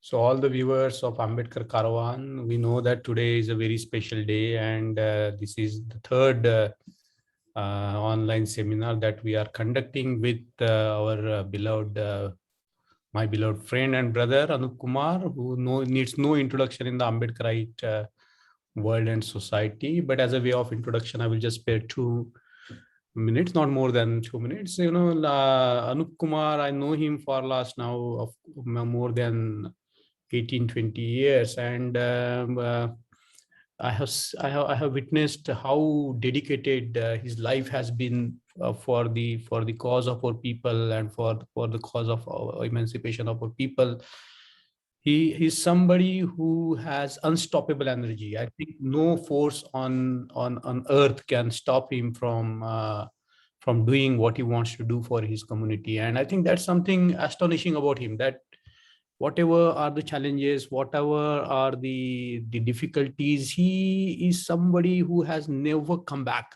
So all the viewers of Ambedkar Caravan, we know that today is a very special day, and this is the third online seminar that we are conducting with our my beloved friend and brother Anoop Kumar, who needs no introduction in the Ambedkarite world and society. But as a way of introduction, I will just spare 2 minutes, not more than 2 minutes. Anoop Kumar, I know him for last now of more than 18, 20 years. And I have witnessed how dedicated his life has been for the cause of our people and for the cause of our emancipation of our people. He's somebody who has unstoppable energy. I think no force on earth can stop him from doing what he wants to do for his community. And I think that's something astonishing about him, that whatever are the challenges, whatever are the difficulties, he is somebody who has never come back.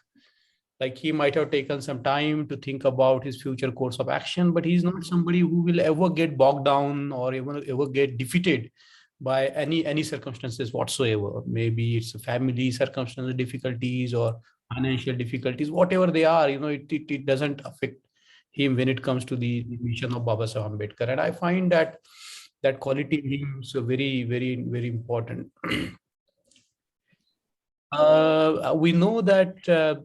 Like, he might have taken some time to think about his future course of action, but he's not somebody who will ever get bogged down or ever get defeated by any circumstances whatsoever. Maybe it's a family circumstances difficulties or financial difficulties, whatever they are, it doesn't affect him when it comes to the mission of Babasaheb Ambedkar. And I find that quality in him is very, very, very important. We know that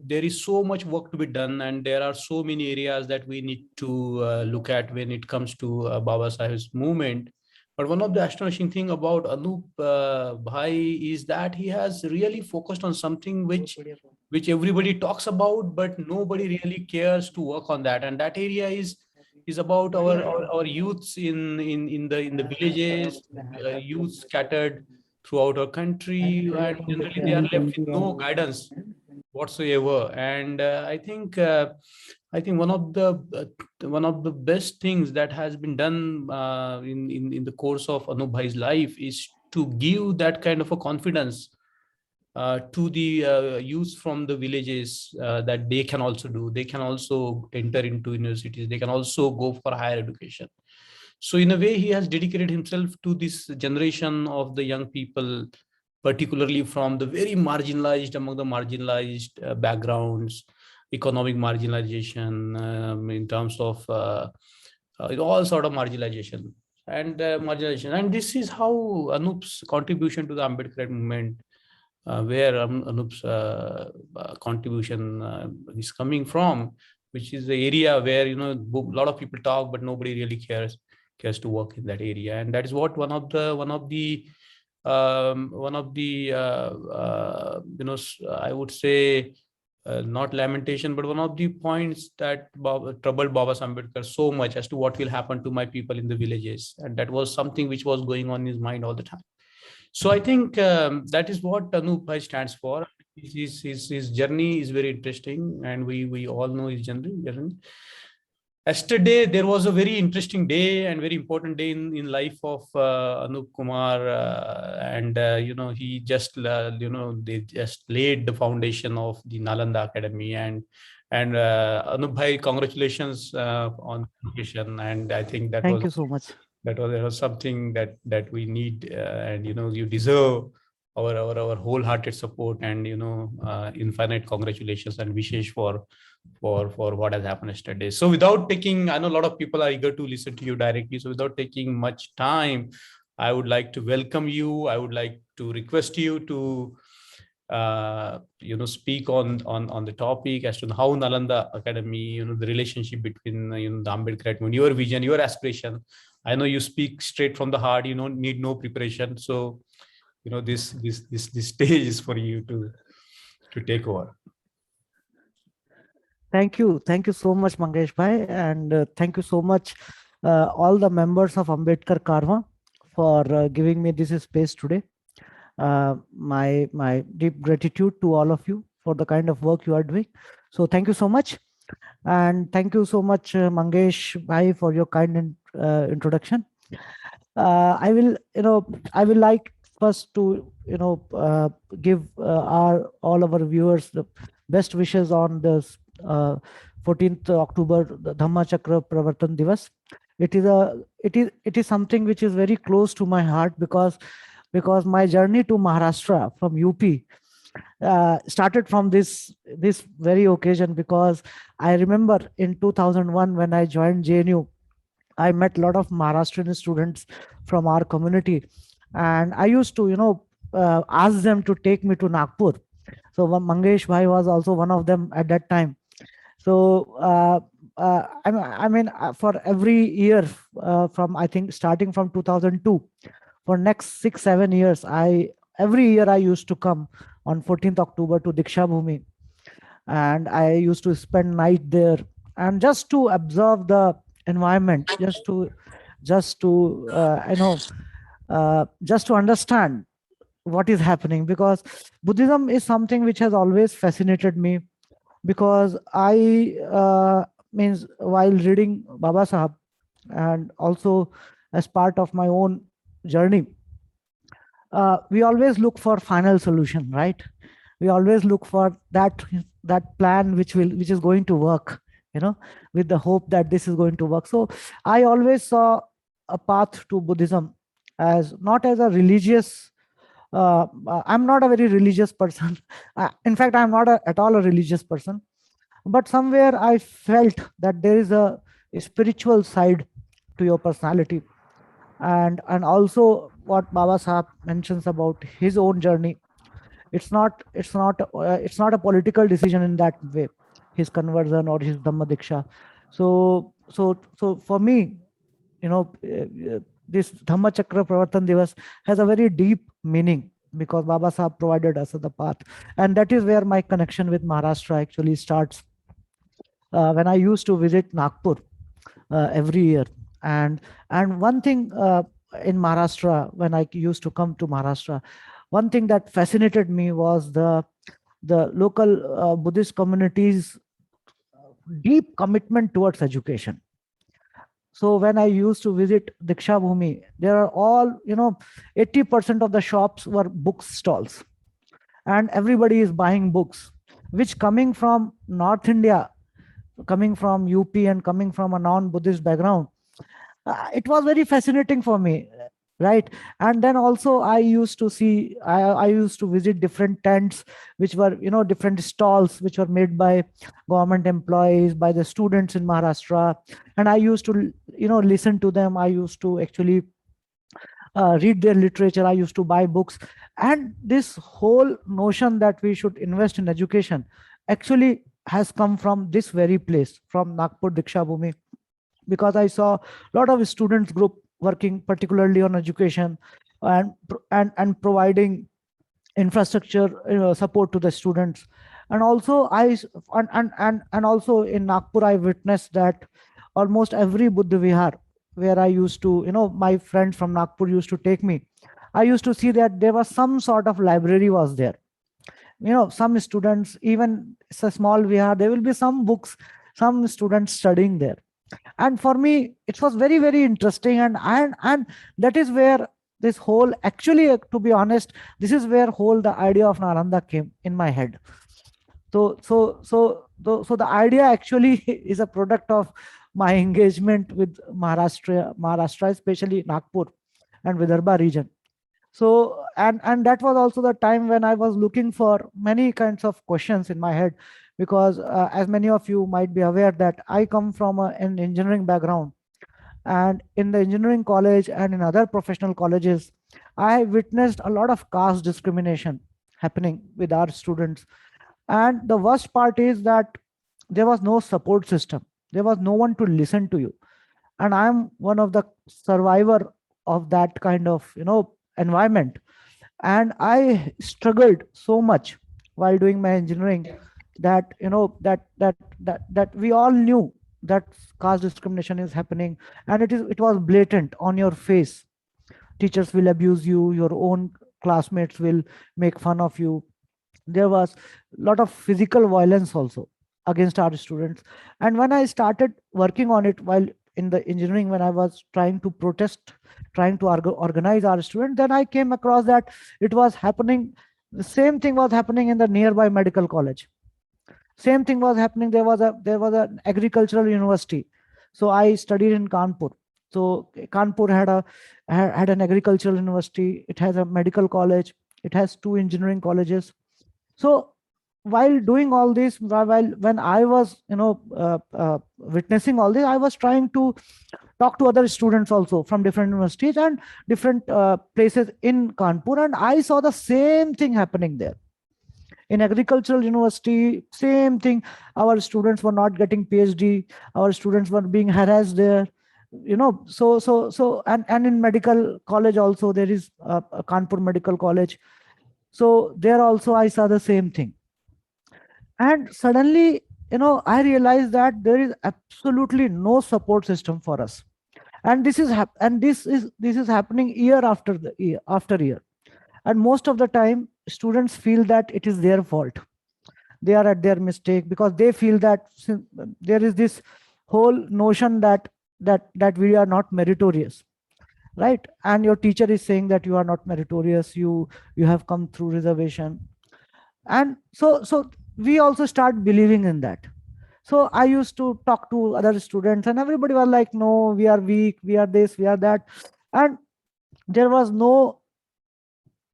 there is so much work to be done, and there are so many areas that we need to look at when it comes to Babasaheb's movement. But one of the astonishing thing about Anoop Bhai is that he has really focused on something which everybody talks about, but nobody really cares to work on that. And that area is about our youths in the villages, youth scattered throughout our country, and generally they are left with no guidance whatsoever. And I think one of the best things that has been done in the course of Anoop Bhai's life is to give that kind of a confidence to the youth from the villages, that they can also do. They can also enter into universities. They can also go for higher education. So in a way, he has dedicated himself to this generation of the young people, particularly from the very marginalized, among the marginalized backgrounds, economic marginalization, in terms of all sort of marginalization and this is how Anoop's contribution to the Ambedkar movement, where Anoop's contribution is coming from, which is the area where a lot of people talk, but nobody really cares to work in that area. And that is what I would say, not lamentation, but one of the points that troubled Babasaheb Ambedkar so much as to what will happen to my people in the villages. And that was something which was going on in his mind all the time. So I think that is what Anoop Bhai stands for. His journey is very interesting, and we all know his journey. Yesterday, there was a very interesting day and very important day in life of Anoop Kumar, and he just they just laid the foundation of the Nalanda Academy, and Anoop Bhai, congratulations on the occasion. And I think that Thank you so much. that was something that we need, and you deserve our wholehearted support, and infinite congratulations and wishes for what has happened yesterday. So without taking, I know a lot of people are eager to listen to you directly, so without taking much time, I would like to welcome you. I would like to request you to speak on the topic as to how Nalanda Academy, the relationship between the Ambedkar, your vision, your aspiration. I know you speak straight from the heart. You don't need no preparation. So this stage is for you to take over. Thank you so much, Mangesh Bhai, and thank you so much all the members of Ambedkar Karma for giving me this space today. My deep gratitude to all of you for the kind of work you are doing. So thank you so much, and thank you so much, Mangesh Bhai, for your kind introduction. I will like first to give all our viewers the best wishes on this 14th October, the Dhamma Chakra Pravartan Divas. It is something which is very close to my heart, because my journey to Maharashtra from UP started from this very occasion. Because I remember in 2001, when I joined JNU, I met a lot of Maharashtrian students from our community, and I used to, ask them to take me to Nagpur. So Mangesh Bhai was also one of them at that time. So for every year, from, I think, starting from 2002, for next 6 7 years, I every year I used to come on 14th October to Diksha Bhumi, and I used to spend night there, and just to observe the environment, just to understand what is happening. Because Buddhism is something which has always fascinated me. Because I means while reading Babasaheb, and also as part of my own journey, we always look for final solution, right? We always look for that plan which is going to work, with the hope that this is going to work. So I always saw a path to Buddhism as not as a religious. I'm not a very religious person. In fact, I'm not at all a religious person. But somewhere I felt that there is a spiritual side to your personality. And also what Baba Sahib mentions about his own journey, it's not a political decision in that way, his conversion or his Dhamma Diksha. So for me, this Dhamma Chakra Pravartan Divas has a very deep meaning, because Baba Sahib provided us the path. And that is where my connection with Maharashtra actually starts, when I used to visit Nagpur every year. And one thing, in Maharashtra, when I used to come to Maharashtra, one thing that fascinated me was the local Buddhist community's deep commitment towards education. So when I used to visit Diksha Bhumi, there are all, 80% of the shops were book stalls, and everybody is buying books, which, coming from North India, coming from UP, and coming from a non-Buddhist background, it was very fascinating for me, right? And then also I used to visit different tents, which were, different stalls which were made by government employees, by the students in Maharashtra. And I used to, listen to them. I used to actually read their literature. I used to buy books. And this whole notion that we should invest in education actually has come from this very place, from Nagpur Diksha Bhumi. Because I saw a lot of students group working particularly on education, and providing infrastructure, support to the students. And also and also in Nagpur, I witnessed that almost every Buddha Vihar, where I used to, my friends from Nagpur used to take me, I used to see that there was some sort of library was there. Some students, even it's a small Vihar, there will be some books, some students studying there. And for me it was very, very interesting. And that is where this whole, actually, to be honest, this is where whole the idea of Nalanda came in my head. So the idea actually is a product of my engagement with Maharashtra, especially Nagpur and Vidarbha region. So, and that was also the time when I was looking for many kinds of questions in my head. Because as many of you might be aware that I come from an engineering background, and in the engineering college and in other professional colleges, I witnessed a lot of caste discrimination happening with our students. And the worst part is that there was no support system, there was no one to listen to you. And I'm one of the survivor of that kind of, environment. And I struggled so much while doing my engineering, that, that we all knew that caste discrimination is happening, and it was blatant on your face. Teachers will abuse you, your own classmates will make fun of you. There was a lot of physical violence also against our students. And when I started working on it while in the engineering, when I was trying to protest, trying to organize our students, then I came across that it was happening, the same thing was happening in the nearby medical college. Same thing was happening, there was an agricultural university. So I studied in Kanpur. So Kanpur had an agricultural university. It has a medical college. It has two engineering colleges. So while doing all this, while when I was witnessing all this, I was trying to talk to other students also from different universities and different places in Kanpur, and I saw the same thing happening there. In agricultural university, same thing. Our students were not getting PhD. Our students were being harassed there. And in medical college also, there is a Kanpur Medical College. So there also I saw the same thing. And suddenly, I realized that there is absolutely no support system for us. And this is happening year after the year. And most of the time, students feel that it is their fault. They are at their mistake because they feel that there is this whole notion that we are not meritorious, right? And your teacher is saying that you are not meritorious, you have come through reservation. And so we also start believing in that. So I used to talk to other students, and everybody was like, no, we are weak, we are this, we are that. And there was no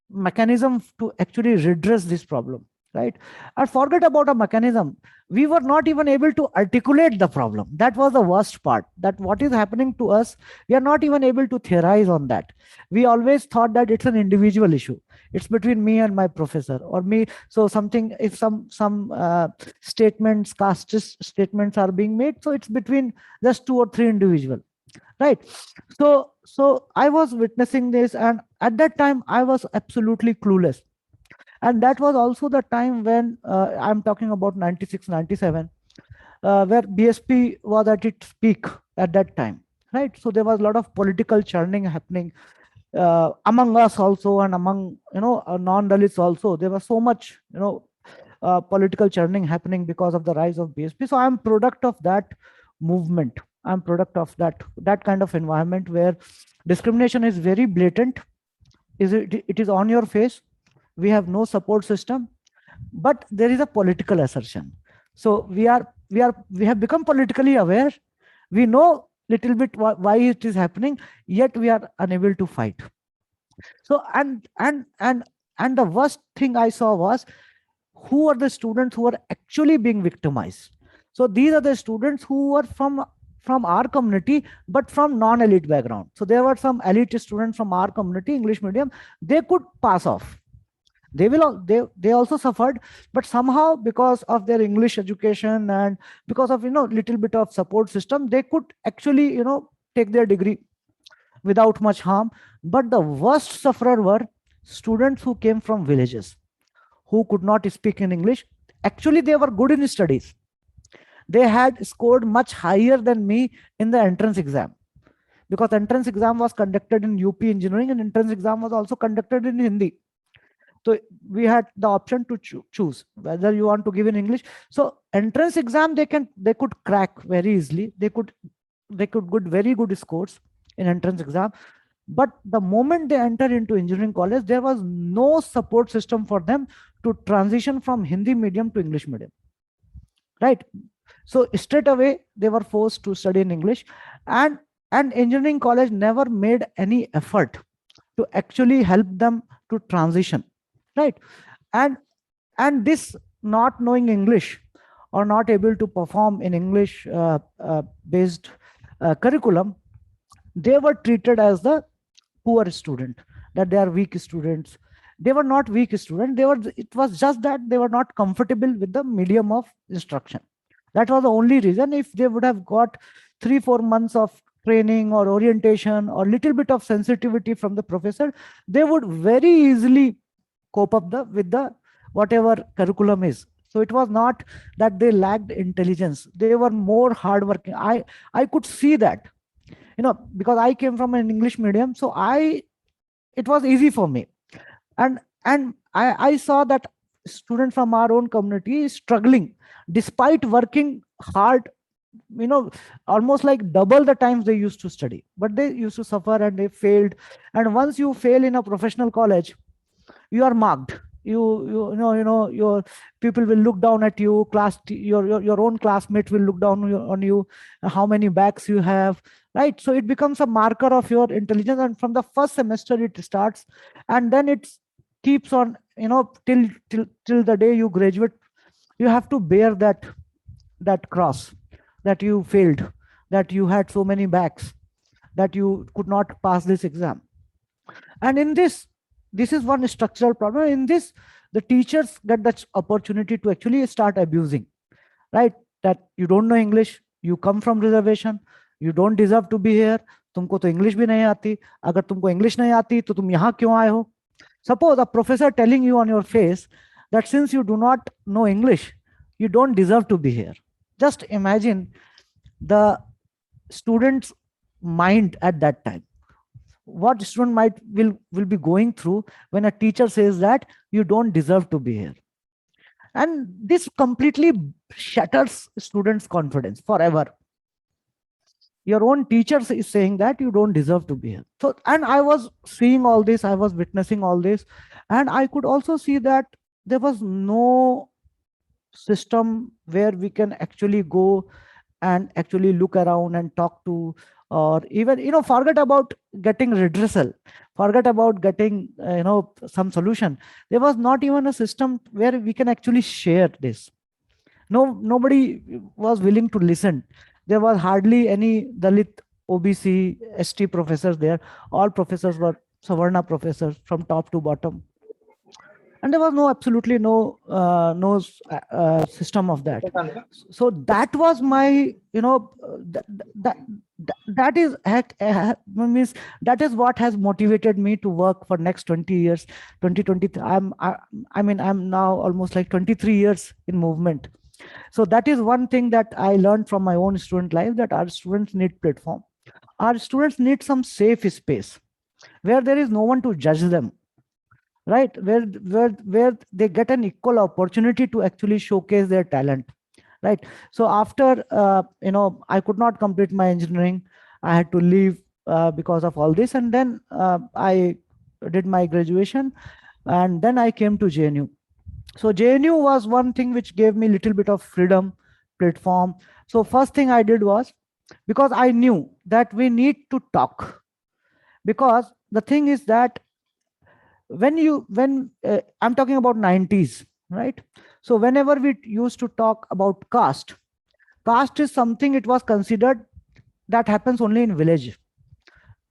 mechanism to actually redress this problem, right? And forget about a mechanism, we were not even able to articulate the problem. That was the worst part, that what is happening to us, we are not even able to theorize on that. We always thought that it's an individual issue, it's between me and my professor or me. So something, if some statements, caste statements are being made, so it's between just two or three individual, right? So I was witnessing this, and at that time I was absolutely clueless. And that was also the time when I'm talking about 96, 97, where BSP was at its peak at that time, right? So there was a lot of political churning happening among us also, and among non-Dalits also. There was so much political churning happening because of the rise of BSP. So I'm product of that movement. I'm product of that kind of environment where discrimination is very blatant. It is on your face. We have no support system, but there is a political assertion. So we have become politically aware. We know little bit why it is happening, yet we are unable to fight. So and the worst thing I saw was, who are the students who are actually being victimized? So these are the students who are from our community, but from non-elite background. So there were some elite students from our community, English medium. They could pass off. They also suffered, but somehow, because of their English education and because of little bit of support system, they could actually take their degree without much harm. But the worst sufferer were students who came from villages, who could not speak in English. Actually, they were good in studies. They had scored much higher than me in the entrance exam, because entrance exam was conducted in UP engineering, and entrance exam was also conducted in Hindi. So we had the option to choose whether you want to give in English. So entrance exam, they could crack very easily. They could get very good scores in entrance exam. But the moment they enter into engineering college, there was no support system for them to transition from Hindi medium to English medium, right? So straight away they were forced to study in English, and engineering college never made any effort to actually help them to transition, right? And this not knowing English, or not able to perform in English based curriculum, they were treated as the poor student, that they are weak students. They were not weak students. It was just that they were not comfortable with the medium of instruction. That was the only reason. If they would have got 3-4 months of training or orientation or little bit of sensitivity from the professor, they would very easily cope up with the whatever curriculum is. So it was not that they lacked intelligence. They were more hardworking. I could see that, because I came from an English medium, so it was easy for me. And I saw that students from our own community is struggling despite working hard, almost like double the times they used to study, but they used to suffer and they failed. And once you fail in a professional college, you are marked. your people will look down at you, your own classmates will look down on you, how many bags you have, right? So it becomes a marker of your intelligence, and from the first semester it starts, and then it keeps on, till the day you graduate. You have to bear that cross, that you failed, that you had so many bags, that you could not pass this exam. And in this is one structural problem. In this, the teachers get that opportunity to actually start abusing, right? That you don't know English, you come from reservation, you don't deserve to be here, तुमको तो English भी नहीं आती, अगर तुमको English नहीं आती तो तुम यहाँ क्यों आए हो? Suppose a professor telling you on your face that since you do not know English, you don't deserve to be here. Just imagine the student's mind at that time. What student might will be going through when a teacher says that you don't deserve to be here. And this completely shatters students' confidence forever. Your own teacher is saying that you don't deserve to be here. So, and I was seeing all this, I was witnessing all this, and I could also see that there was no system where we can actually go and actually look around and talk to, or even, forget about getting redressal, forget about getting, some solution. There was not even a system where we can actually share this. Nobody was willing to listen. There was hardly any Dalit, OBC, ST professors there. All professors were Savarna professors from top to bottom. And there was absolutely no system of that. So that was my, that is means that is what has motivated me to work for next 20 years, 2020. I'm now almost like 23 years in movement. So that is one thing that I learned from my own student life, that our students need platform. Our students need some safe space where there is no one to judge them, right? Where they get an equal opportunity to actually showcase their talent, right? So after, I could not complete my engineering. I had to leave because of all this. And then I did my graduation, and then I came to JNU. So JNU was one thing which gave me a little bit of freedom, platform. So first thing I did was, because I knew that we need to talk, because the thing is that when I'm talking about 90s, right? So whenever we used to talk about caste is something, it was considered that happens only in village,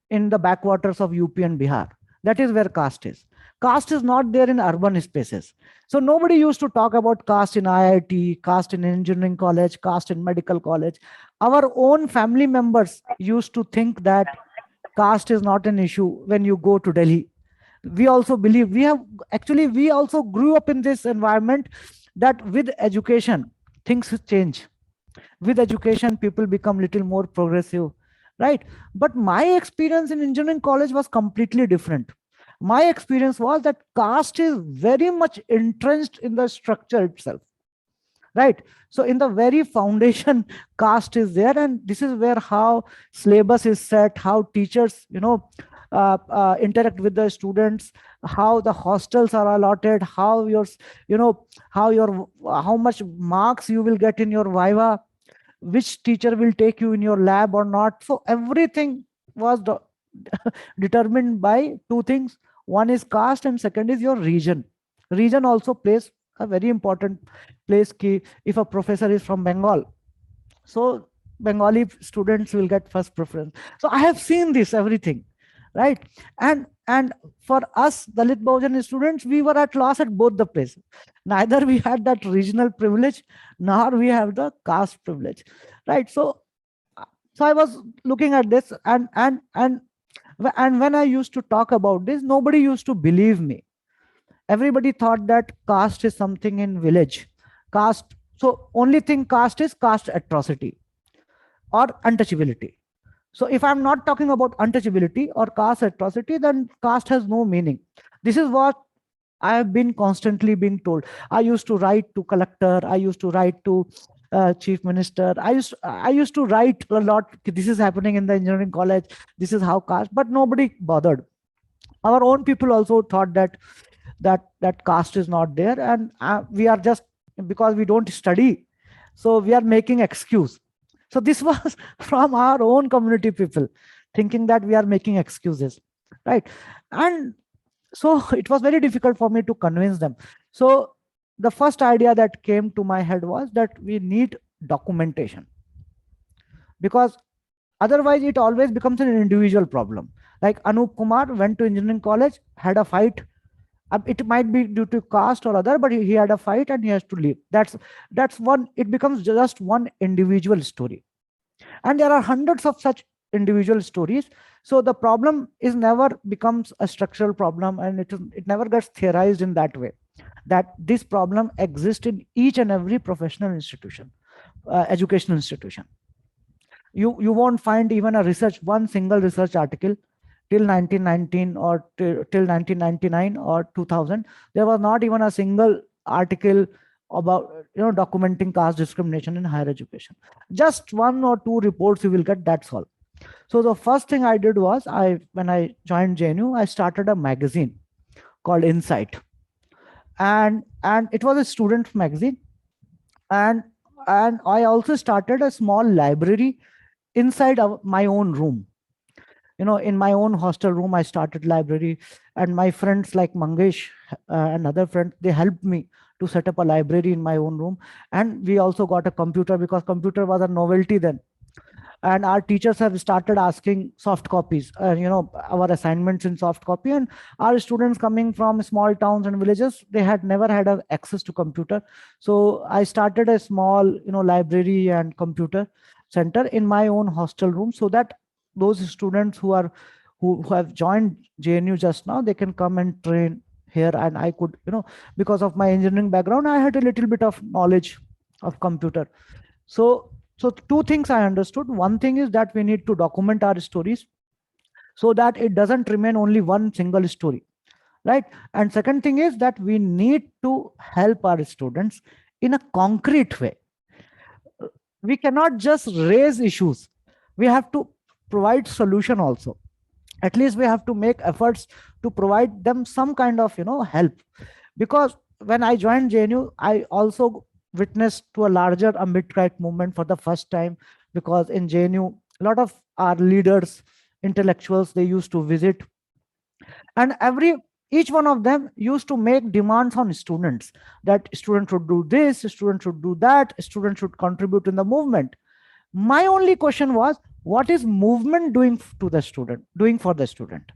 in the backwaters of UP and Bihar. That is where caste is. Caste is not there in urban spaces. So nobody used to talk about caste in IIT, caste in engineering college, caste in medical college. Our own family members used to think that caste is not an issue when you go to Delhi. We also believe, we also grew up in this environment, that with education, things change. With education, people become little more progressive, right? But my experience in engineering college was completely different. My experience was that caste is very much entrenched in the structure itself, right? So in the very foundation, caste is there, and this is where how syllabus is set, how teachers, interact with the students, how the hostels are allotted, how how much marks you will get in your viva, which teacher will take you in your lab or not. So everything was determined by two things. One is caste, and second is your region. Region also plays a very important place. Key, if a professor is from Bengal, so Bengali students will get first preference. So I have seen this everything, right? And for us Dalit Bahujan students, we were at loss at both the places. Neither we had that regional privilege, nor we have the caste privilege, right? So I was looking at this, and when I used to talk about this, nobody used to believe me. Everybody thought that caste is something in village. Caste, so only thing caste is caste atrocity or untouchability. So if I'm not talking about untouchability or caste atrocity, then caste has no meaning. This is what I have been constantly being told. I used to write to collector. I used to write to chief minister. I used to write a lot. This is happening in the engineering college. This is how caste, but nobody bothered. Our own people also thought that that caste is not there, and we are just, because we don't study, so we are making excuse. So this was from our own community people, thinking that we are making excuses, right? And so it was very difficult for me to convince them. So the first idea that came to my head was that we need documentation, because otherwise it always becomes an individual problem. Like Anoop Kumar went to engineering college, had a fight. It might be due to caste or other, but he had a fight and he has to leave. That's one. It becomes just one individual story, and there are hundreds of such individual stories. So the problem is never becomes a structural problem, and it never gets theorized in that way, that this problem exists in each and every professional institution, educational institution. You won't find even a research, one single research article till 1919 or till 1999 or 2000. There was not even a single article about documenting caste discrimination in higher education. Just one or two reports you will get, that's all. So the first thing I did was, when I joined JNU, I started a magazine called Insight, and it was a student magazine, and I also started a small library inside my own room. In my own hostel room, I started library, and my friends like Mangesh and other friends, they helped me to set up a library in my own room. And we also got a computer, because computer was a novelty then, and our teachers have started asking soft copies, our assignments in soft copy. And our students coming from small towns and villages, they had never had access to computer. So I started a small library and computer center in my own hostel room, so that those students who have joined JNU just now, they can come and train here. And I could, because of my engineering background, I had a little bit of knowledge of computer. So two things I understood. One thing is that we need to document our stories, so that it doesn't remain only one single story, right? And second thing is that we need to help our students in a concrete way. We cannot just raise issues, we have to provide solution also. At least we have to make efforts to provide them some kind of help. Because when I joined JNU, I also witnessed to a larger Ambedkar movement for the first time, because in JNU, a lot of our leaders, intellectuals, they used to visit, and each one of them used to make demands on students, that students should do this, students should do that, students should contribute in the movement. My only question was, what is movement doing to the student, doing for the student?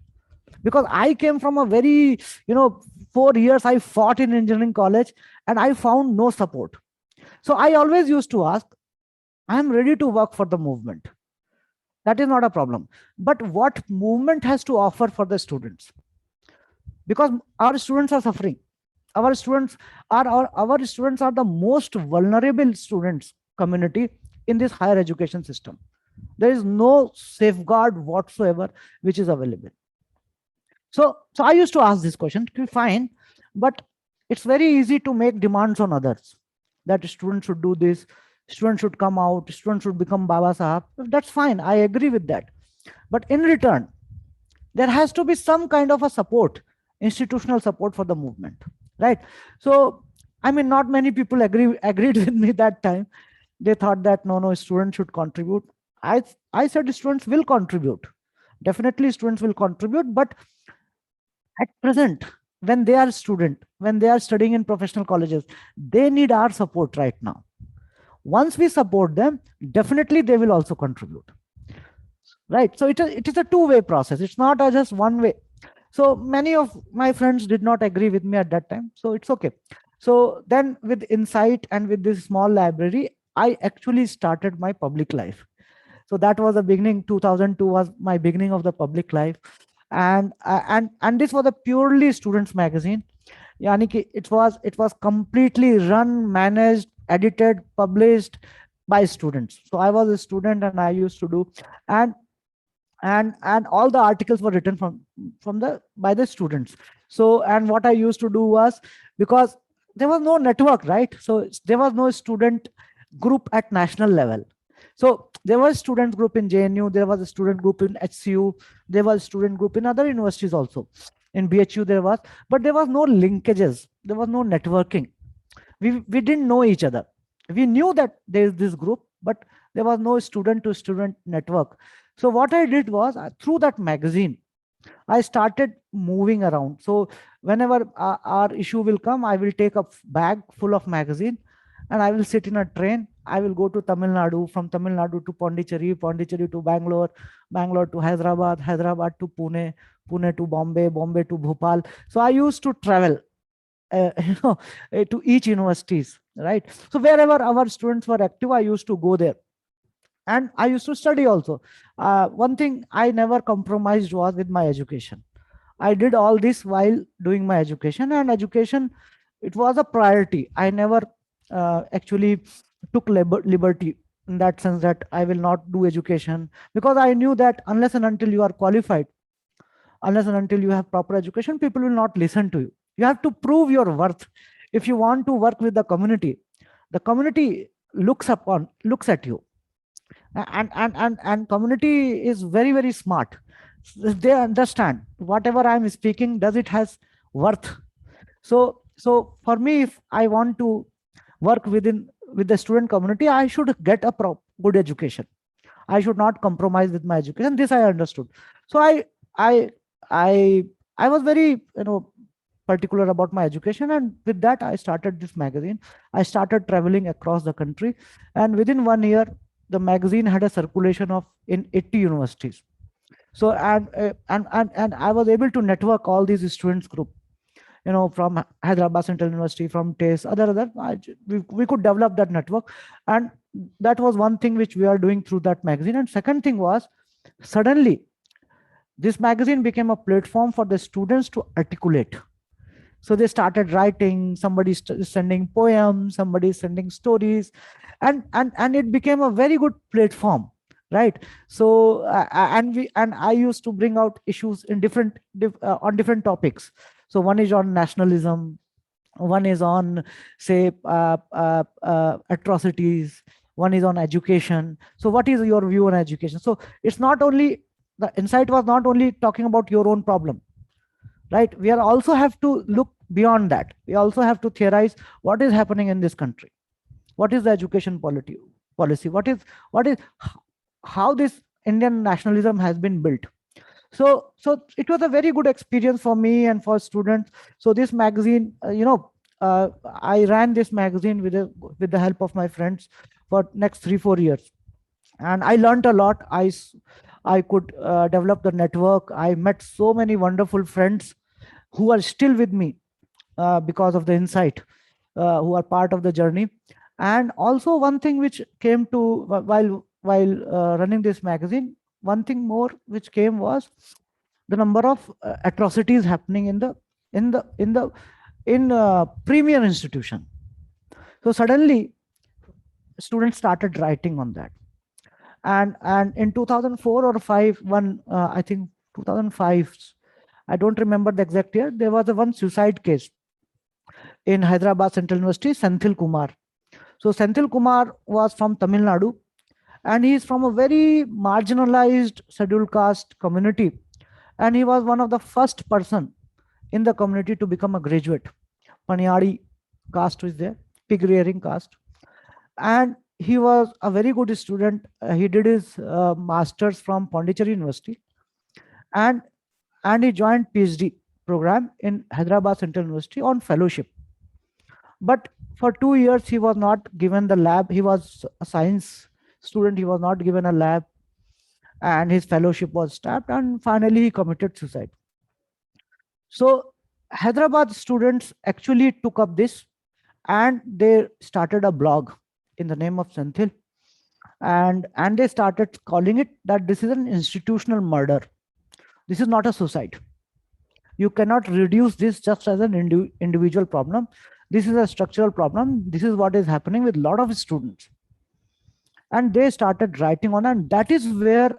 Because I came from a very 4 years I fought in engineering college, and I found no support. So I always used to ask, I am ready to work for the movement, that is not a problem, but what movement has to offer for the students? Because our students are suffering. Our students are the most vulnerable students community in this higher education system. There is no safeguard whatsoever which is available. So I used to ask this question, fine, but it's very easy to make demands on others, that students should do this, students should come out, students should become Babasaheb. That's fine, I agree with that. But in return, there has to be some kind of a support, institutional support for the movement, right? So I mean, not many people agreed with me that time. They thought that no, students should contribute. I said students will contribute, definitely students will contribute, but at present, when they are studying in professional colleges, they need our support right now. Once we support them, definitely they will also contribute, right? So it is a two-way process, it's not just one way. So many of my friends did not agree with me at that time, so it's okay. So then with Insight and with this small library, I actually started my public life. So that was the beginning. 2002 was my beginning of the public life. And this was a purely students magazine. Yani ki it was completely run, managed, edited, published by students. So I was a student and I used to do, and all the articles were written by the students. So, and what I used to do was, because there was no network, right? So there was no student group at national level. So there was student group in JNU, there was a student group in HCU, there was a student group in other universities also. In BHU there was, but there was no linkages. There was no networking. We didn't know each other. We knew that there is this group, but there was no student to student network. So what I did was, through that magazine, I started moving around. So whenever our issue will come, I will take a bag full of magazine and I will sit in a train. I will go to Tamil Nadu, from Tamil Nadu to Pondicherry, Pondicherry to Bangalore, Bangalore to Hyderabad, Hyderabad to Pune, Pune to Bombay, Bombay to Bhopal. So I used to travel, to each universities, right? So wherever our students were active, I used to go there. And I used to study also. One thing I never compromised was with my education. I did all this while doing my education, and education, it was a priority. I never actually took liberty in that sense that I will not do education, because I knew that unless and until you are qualified, unless and until you have proper education, people will not listen to you. You have to prove your worth. If you want to work with the community looks at you. And community is very, very smart. They understand whatever I'm speaking, does it has worth. So for me, if I want to work with the student community, I should get a good education. I should not compromise with my education. This I understood. So I I I was very, particular about my education, and with that I started this magazine. I started traveling across the country, and within 1 year the magazine had a circulation of in 80 universities. So and I was able to network all these students group, from Hyderabad Central University, from TASE, other we could develop that network. And that was one thing which we are doing through that magazine. And second thing was, suddenly this magazine became a platform for the students to articulate. So they started writing, somebody sending poems, somebody sending stories, and it became a very good platform, right? So and I used to bring out issues in on different topics. So one is on nationalism, one is on, say, atrocities, one is on education. So what is your view on education? So it's not only, the insight was not only talking about your own problem, right? We are also have to look beyond that. We also have to theorize what is happening in this country. What is the education policy? What is how this Indian nationalism has been built. So it was a very good experience for me and for students. So this magazine, I ran this magazine with the help of my friends for next 3-4 years, and I learned a lot. I could develop the network. I met so many wonderful friends who are still with me because of the insight, who are part of the journey. And also one thing which came to while running this magazine, one thing more which came was the number of atrocities happening in premier institution. So suddenly students started writing on that. And in 2004 or 5, I think 2005, I don't remember the exact year, there was a one suicide case in Hyderabad Central University, Senthil Kumar. So Senthil Kumar was from Tamil Nadu, and he is from a very marginalized scheduled caste community, and he was one of the first person in the community to become a graduate. Paniadi caste is there, pig rearing caste, and he was a very good student. He did his masters from Pondicherry University, and he joined PhD program in Hyderabad Central University on fellowship. But for 2 years he was not given the lab. He was a science student. He was not given a lab, and his fellowship was stopped, and finally he committed suicide. So Hyderabad students actually took up this, and they started a blog in the name of Senthil, and they started calling it that this is an institutional murder. This is not a suicide. You cannot reduce this just as an individual problem. This is a structural problem. This is what is happening with a lot of students. And they started writing on, and that is where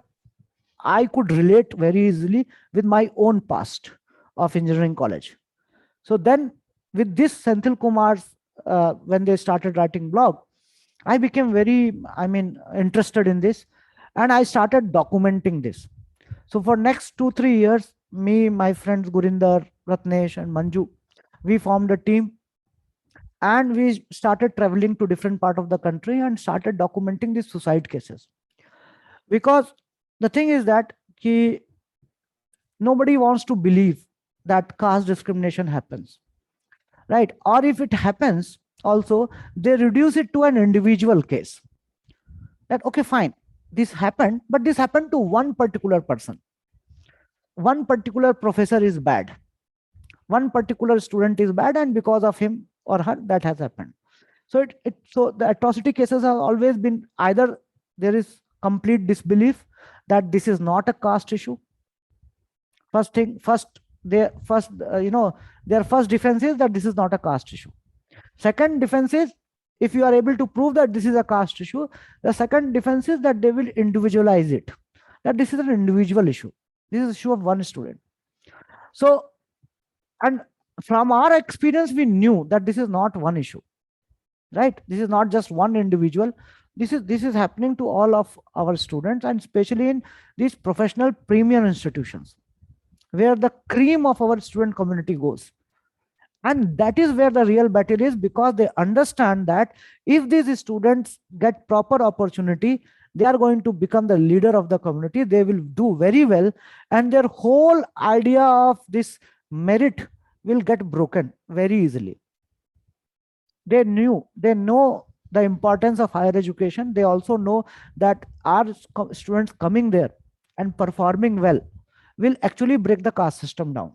I could relate very easily with my own past of engineering college. So then with this Senthil Kumar's, when they started writing blog, I became very, interested in this, and I started documenting this. So for next 2-3 years, me, my friends Gurinder, Ratnesh, and Manju, we formed a team and we started traveling to different part of the country and started documenting these suicide cases. Because the thing is that ki, nobody wants to believe that caste discrimination happens, right? Or if it happens, also they reduce it to an individual case. That okay, fine, this happened, but this happened to one particular person. One particular professor is bad. One particular student is bad, and because of him or her, that has happened. So the atrocity cases have always been either there is complete disbelief that this is not a caste issue. First thing, their first defense is that this is not a caste issue. Second defense is, if you are able to prove that this is a caste issue, the second defense is that they will individualize it, that this is an individual issue. This is issue of one student. So, and from our experience, we knew that this is not one issue, right? This is not just one individual. This is happening to all of our students, and especially in these professional premier institutions where the cream of our student community goes. And that is where the real battle is, because they understand that if these students get proper opportunity, they are going to become the leader of the community. They will do very well, and their whole idea of this merit will get broken very easily. They know the importance of higher education. They also know that our students coming there and performing well will actually break the caste system down,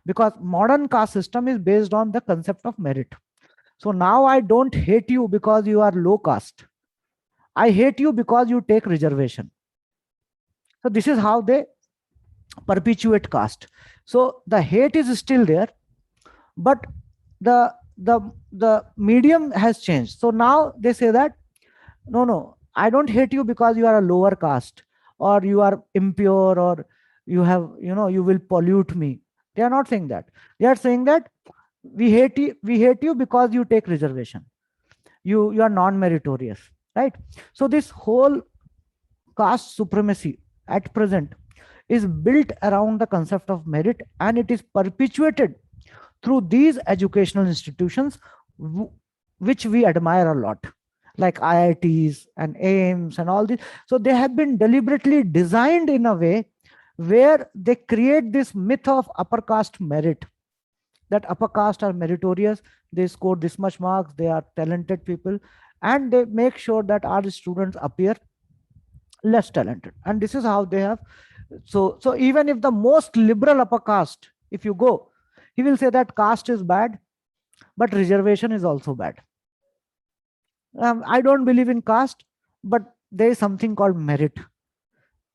because modern caste system is based on the concept of merit. So now I don't hate you because you are low caste. I hate you because you take reservation. So this is how they perpetuate caste. So the hate is still there, but the medium has changed. So now they say that no, I don't hate you because you are a lower caste, or you are impure, or you have, you will pollute me. They are not saying that. They are saying that we hate you because you take reservation. You are non-meritorious, right? So this whole caste supremacy at present is built around the concept of merit, and it is perpetuated through these educational institutions, which we admire a lot, like IITs and AIMS and all this. So they have been deliberately designed in a way where they create this myth of upper caste merit, that upper caste are meritorious, they score this much marks, they are talented people, and they make sure that our students appear less talented. And this is how they have. So even if the most liberal upper caste, if you go, he will say that caste is bad, but reservation is also bad. I don't believe in caste, but there is something called merit.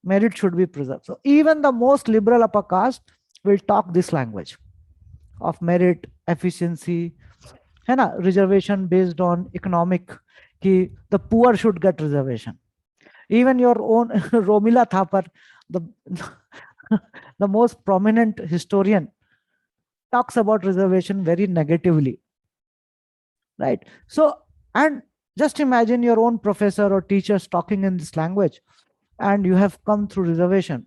Merit should be preserved. So even the most liberal upper caste will talk this language of merit, efficiency, and reservation based on economic. The poor should get reservation. Even your own Romila Thapar, the the most prominent historian, talks about reservation very negatively, right? So, and just imagine your own professor or teachers talking in this language, and you have come through reservation.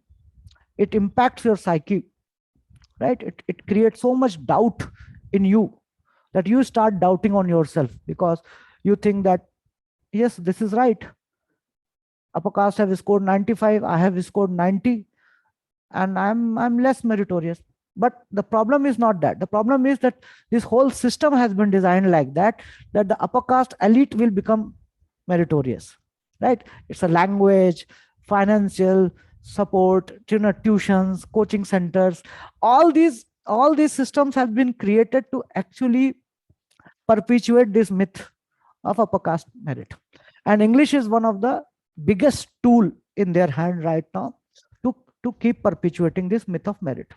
It impacts your psyche, right? It creates so much doubt in you that you start doubting on yourself, because you think that, yes, this is right. Upper caste have scored 95, I have scored 90, and I'm less meritorious. But the problem is not that. The problem is that this whole system has been designed like that, that the upper caste elite will become meritorious, right? It's a language, financial support, tuitions, coaching centers. All these systems have been created to actually perpetuate this myth of upper caste merit. And English is one of the biggest tool in their hand right now to keep perpetuating this myth of merit,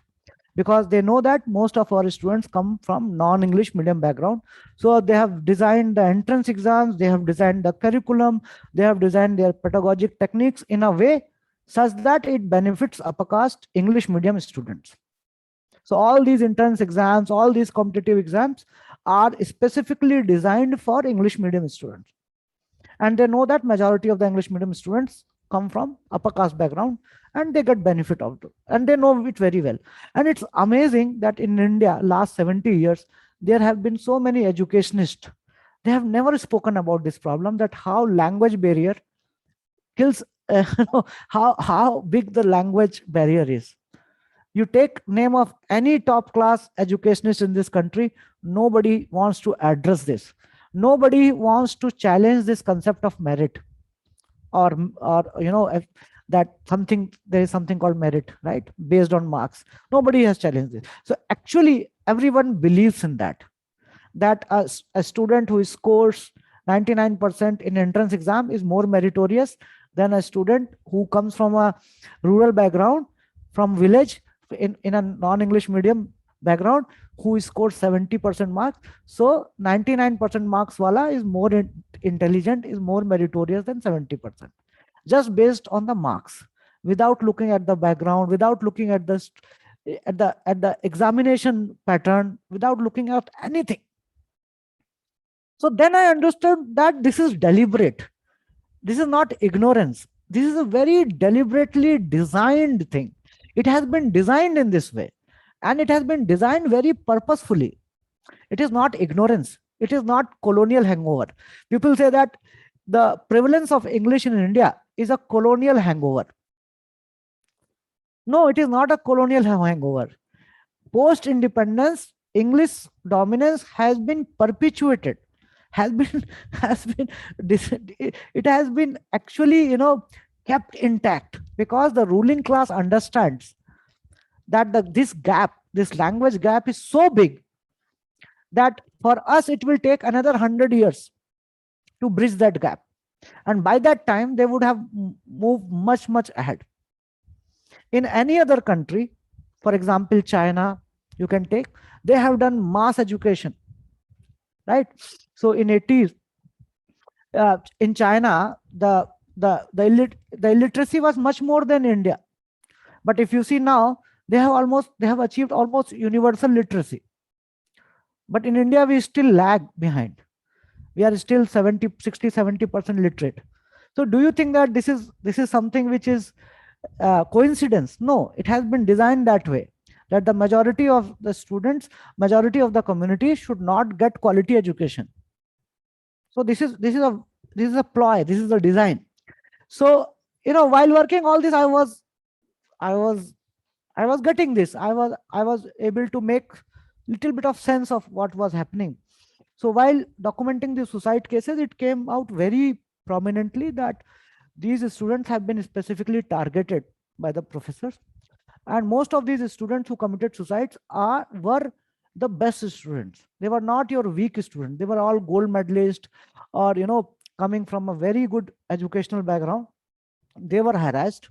because they know that most of our students come from non-English medium background. So they have designed the entrance exams, they have designed the curriculum, they have designed their pedagogic techniques in a way such that it benefits upper caste English medium students. So all these entrance exams, all these competitive exams are specifically designed for English medium students. And they know that majority of the English medium students come from upper caste background, and they get benefit of it, and they know it very well. And it's amazing that in India, last 70 years, there have been so many educationists. They have never spoken about this problem, that how language barrier kills, how big the language barrier is. You take name of any top class educationist in this country, nobody wants to address this. Nobody wants to challenge this concept of merit, or if that something, there is something called merit, right, based on marks. Nobody has challenged it. So actually everyone believes in that, that a student who scores 99% in entrance exam is more meritorious than a student who comes from a rural background, from village, in a non-English medium background, who scores 70% marks. So 99% marks wala is more intelligent, is more meritorious than 70%, just based on the marks, without looking at the background, without looking at the examination pattern, without looking at anything. So then I understood that this is deliberate. This is not ignorance. This is a very deliberately designed thing. It has been designed in this way, and it has been designed very purposefully. It is not ignorance. It is not colonial hangover. People say that the prevalence of English in India is a colonial hangover. No, it is not a colonial hangover. Post independence, English dominance has been perpetuated, has been has been it has been actually, kept intact, because the ruling class understands that this gap, this language gap, is so big that for us it will take another 100 years to bridge that gap, and by that time they would have moved much ahead. In any other country, for example China, you can take, they have done mass education, right? So in 80s, in China, the illiteracy was much more than India. But if you see now, they have achieved almost universal literacy. But in India, we still lag behind. We are still 60-70% literate. So do you think that this is something which is coincidence? No, it has been designed that way, that the majority of the students, majority of the community should not get quality education. So this is a ploy, this is a design. So while working all this, I was getting this. I was able to make little bit of sense of what was happening. So while documenting the suicide cases, it came out very prominently that these students have been specifically targeted by the professors, and most of these students who committed suicides were the best students. They were not your weak students. They were all gold medalists, or coming from a very good educational background. They were harassed,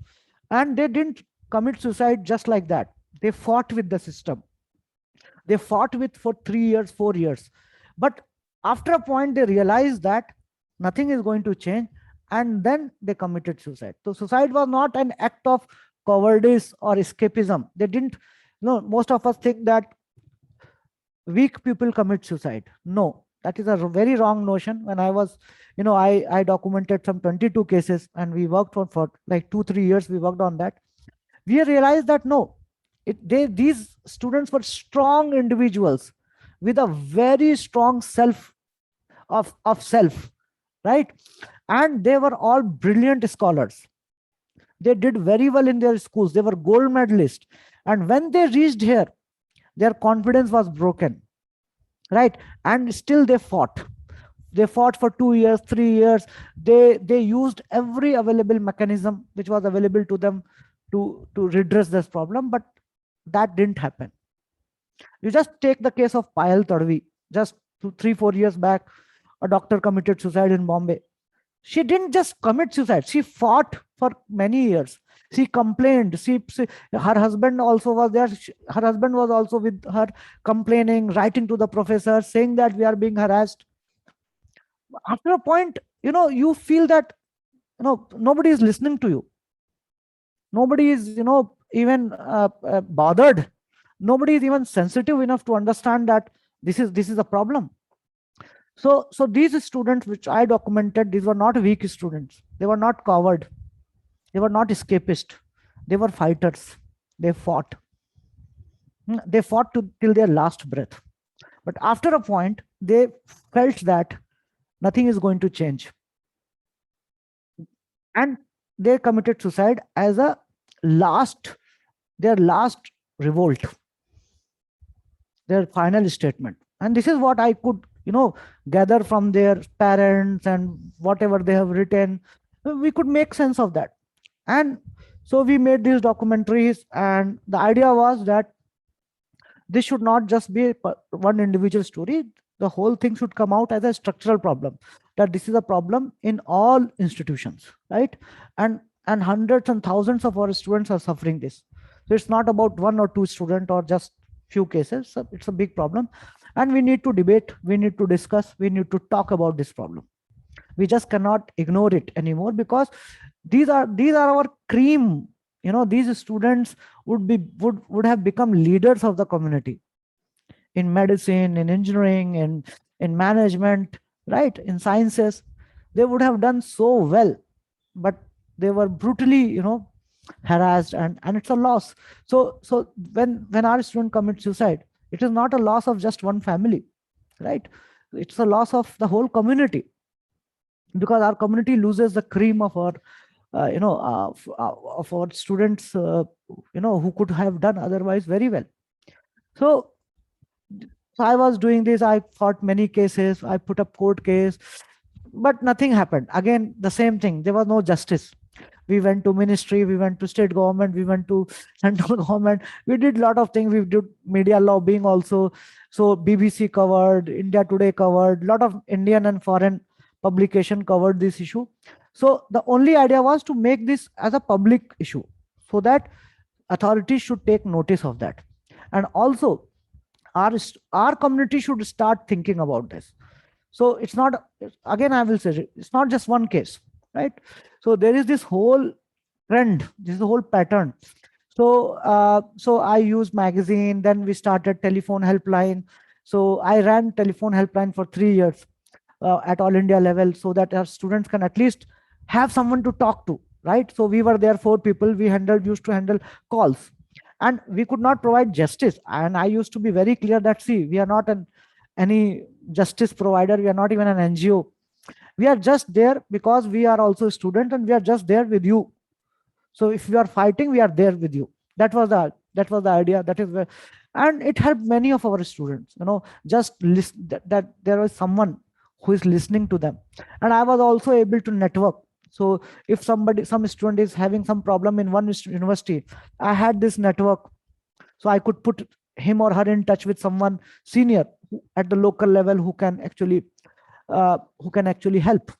and they didn't commit suicide just like that. They fought with the system. They fought with for 3 years, 4 years. But after a point, they realized that nothing is going to change, and then they committed suicide. So suicide was not an act of cowardice or escapism. They didn't, most of us think that weak people commit suicide. No, that is a very wrong notion. When I was, I documented some 22 cases, and we worked for like 2-3 years. We worked on that. We realized that no, these students were strong individuals with a very strong self of self, right? And they were all brilliant scholars. They did very well in their schools. They were gold medalists. And when they reached here, their confidence was broken, right? And still they fought. They fought for 2 years, 3 years. They used every available mechanism which was available to them to redress this problem, but that didn't happen. You just take the case of Payal Tadvi. Just 3-4 years back, a doctor committed suicide in Bombay. She didn't just commit suicide. She fought for many years. She complained. Her husband also was there. Her husband was also with her, complaining, writing to the professor, saying that we are being harassed. After a point, you feel that, nobody is listening to you. Nobody is, even bothered. Nobody is even sensitive enough to understand that this is a problem. So these students which I documented, these were not weak students. They were not coward. They were not escapist. They were fighters. They fought. They fought till their last breath. But after a point, they felt that nothing is going to change. And they committed suicide as a their last revolt, their final statement. And this is what I could, gather from their parents and whatever they have written. We could make sense of that. And so we made these documentaries, and the idea was that this should not just be one individual story. The whole thing should come out as a structural problem, that this is a problem in all institutions, right? And hundreds and thousands of our students are suffering this. So it's not about one or two students or just few cases. So it's a big problem, and we need to debate, we need to discuss, we need to talk about this problem. We just cannot ignore it anymore, because these are our cream. These students would have become leaders of the community in medicine, in engineering, in management, right, in sciences. They would have done so well, but they were brutally harassed, and it's a loss. So when our student commits suicide, it is not a loss of just one family, right? It's a loss of the whole community, because our community loses the cream of our of our students, who could have done otherwise very well. So I was doing this. I fought many cases. I put up court case, but nothing happened. Again, the same thing. There was no justice. We went to ministry, we went to state government, we went to central government. We did a lot of things. We did media lobbying also. So BBC covered, India Today covered, a lot of Indian and foreign publication covered this issue. So the only idea was to make this as a public issue, so that authorities should take notice of that. And also our community should start thinking about this. So it's not, again, I will say, it's not just one case, right? So there is this whole trend, this is the whole pattern. So I used magazine, then we started telephone helpline. So I ran telephone helpline for 3 years at all India level, so that our students can at least have someone to talk to, right? So we were there, 4 people. We used to handle calls, and we could not provide justice. And I used to be very clear that, see, we are not any justice provider. We are not even an NGO. We are just there because we are also a student, and we are just there with you. So if you are fighting, we are there with you. That was the idea. That is where, and it helped many of our students, just listen, that there was someone who is listening to them. And I was also able to network. So if some student is having some problem in one university, I had this network. So I could put him or her in touch with someone senior at the local level who can actually help.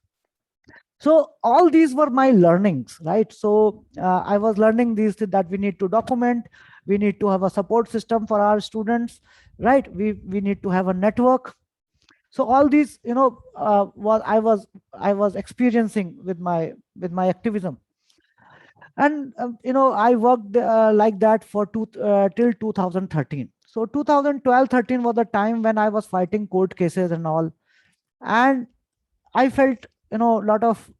So all these were my learnings, right? So I was learning these, that we need to document, we need to have a support system for our students, right? We need to have a network. So all these, I was experiencing with my activism. And I worked like that for till 2013. So 2012-13 was the time when I was fighting court cases and all. And I felt a lot of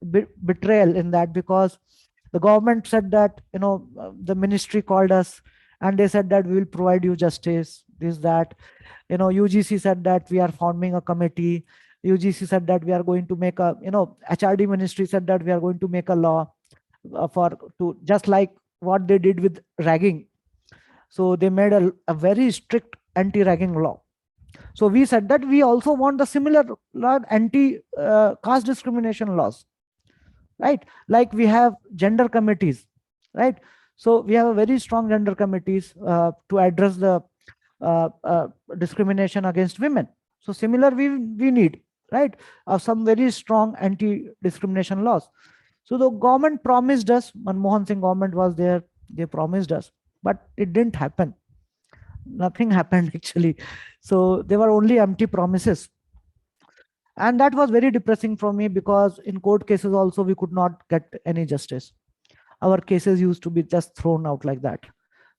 betrayal in that, because the government said that, the ministry called us and they said that we will provide you justice, this, that. UGC said that we are forming a committee. UGC said that we are going to make a, HRD ministry said that we are going to make a law to just like what they did with ragging. So they made a very strict anti-ragging law. So we said that we also want the similar anti-caste discrimination laws, right? Like we have gender committees, right? So we have a very strong gender committees to address the discrimination against women. So similar we need, right? Some very strong anti-discrimination laws. So the government promised us, Manmohan Singh government was there, they promised us, but it didn't happen. Nothing happened actually. So they were only empty promises. And that was very depressing for me, because in court cases also we could not get any justice. Our cases used to be just thrown out like that.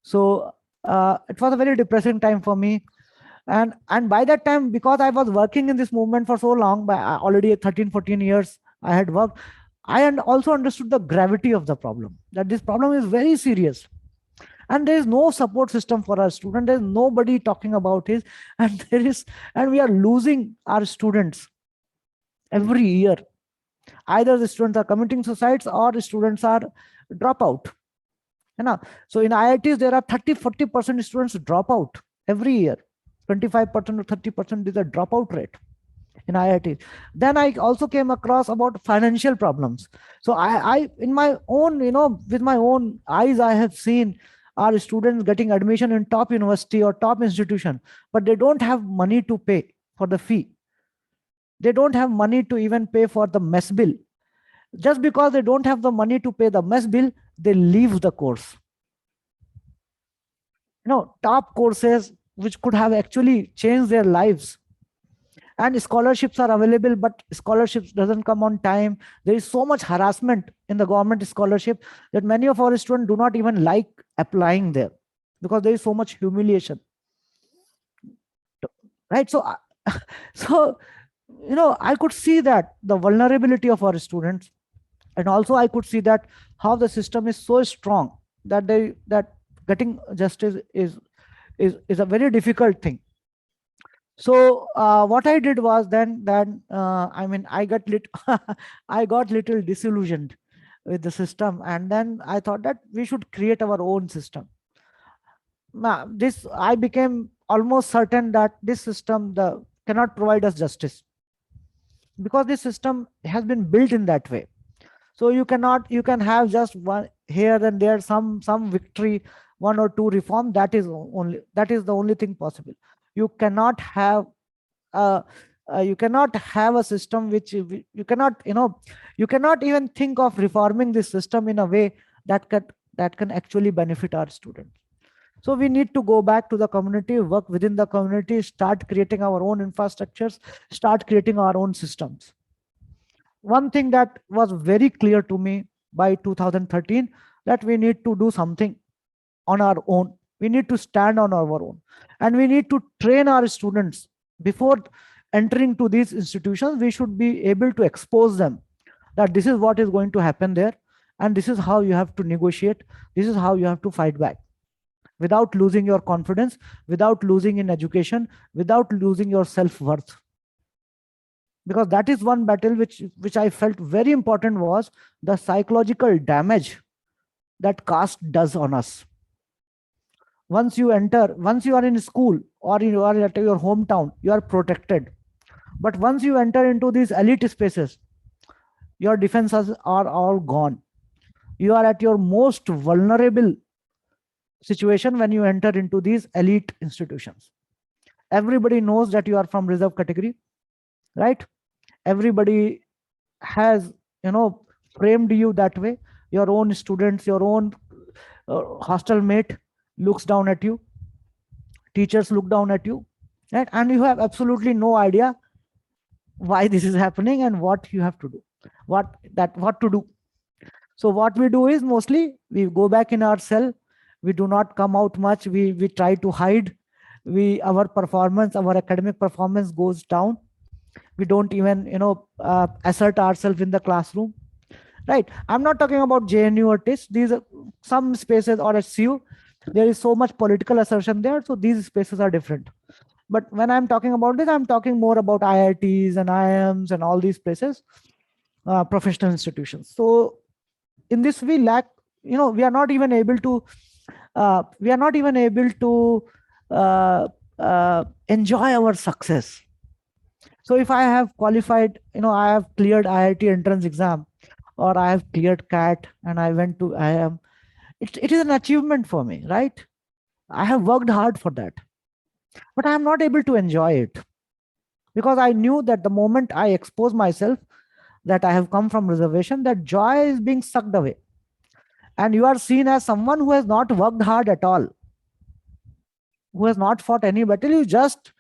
So it was a very depressing time for me. And by that time, because I was working in this movement for so long, by already 13-14 years I had worked, also understood the gravity of the problem, that this problem is very serious, and there is no support system for our student. There is nobody talking about it, and we are losing our students every year. Either the students are committing suicides or the students are dropout. So in IITs, there are 30-40% students drop out every year. 25% or 30% is a dropout rate in IIT. Then I also came across about financial problems. So I in my own, with my own eyes, I have seen our students getting admission in top university or top institution, but they don't have money to pay for the fee. They don't have money to even pay for the mess bill. Just because they don't have the money to pay the mess bill, they leave the course. Top courses which could have actually changed their lives, and scholarships are available, but scholarships doesn't come on time. There is so much harassment in the government scholarship that many of our students do not even like applying there, because there is so much humiliation, right? So so I could see that the vulnerability of our students, and also I could see that how the system is so strong that getting justice is a very difficult thing. So what I did was then I mean, I got little disillusioned with the system, and then I thought that we should create our own system. This I became almost certain that this system cannot provide us justice, because this system has been built in that way. So you can have just one here and there, some victory, one or two reform. That is the only thing possible. You cannot have a system which you cannot even think of reforming this system in a way that can actually benefit our students. So we need to go back to the community, work within the community, start creating our own infrastructures, start creating our own systems. One thing that was very clear to me by 2013, that we need to do something on our own. We need to stand on our own, and we need to train our students. Before entering to these institutions, we should be able to expose them that this is what is going to happen there, and this is how you have to negotiate, this is how you have to fight back, without losing your confidence, without losing in education, without losing your self-worth. Because that is one battle which I felt very important, was the psychological damage that caste does on us. Once you are in school or you are at your hometown, you are protected. But once you enter into these elite spaces, your defenses are all gone. You are at your most vulnerable situation when you enter into these elite institutions. Everybody knows that you are from reserve category, right? Everybody has framed you that way. Your own students, your own hostel mate looks down at you, teachers look down at you, right? And you have absolutely no idea why this is happening and what you have to do, what to do. So what we do is, mostly we go back in our cell, we do not come out much, we try to hide, our academic performance goes down. We don't even assert ourselves in the classroom, right? I'm not talking about JNU or TIS. These are some spaces, or SCU, there is so much political assertion there, so these spaces are different. But when I'm talking about this, I'm talking more about IITs and IIMs and all these places, professional institutions. So in this, we lack, we are not even able to enjoy our success. So if I have qualified, I have cleared IIT entrance exam, or I have cleared CAT and I went to IIM, it is an achievement for me, right? I have worked hard for that, but I am not able to enjoy it, because I knew that the moment I expose myself that I have come from reservation, that joy is being sucked away, and you are seen as someone who has not worked hard at all, who has not fought any battle. You just,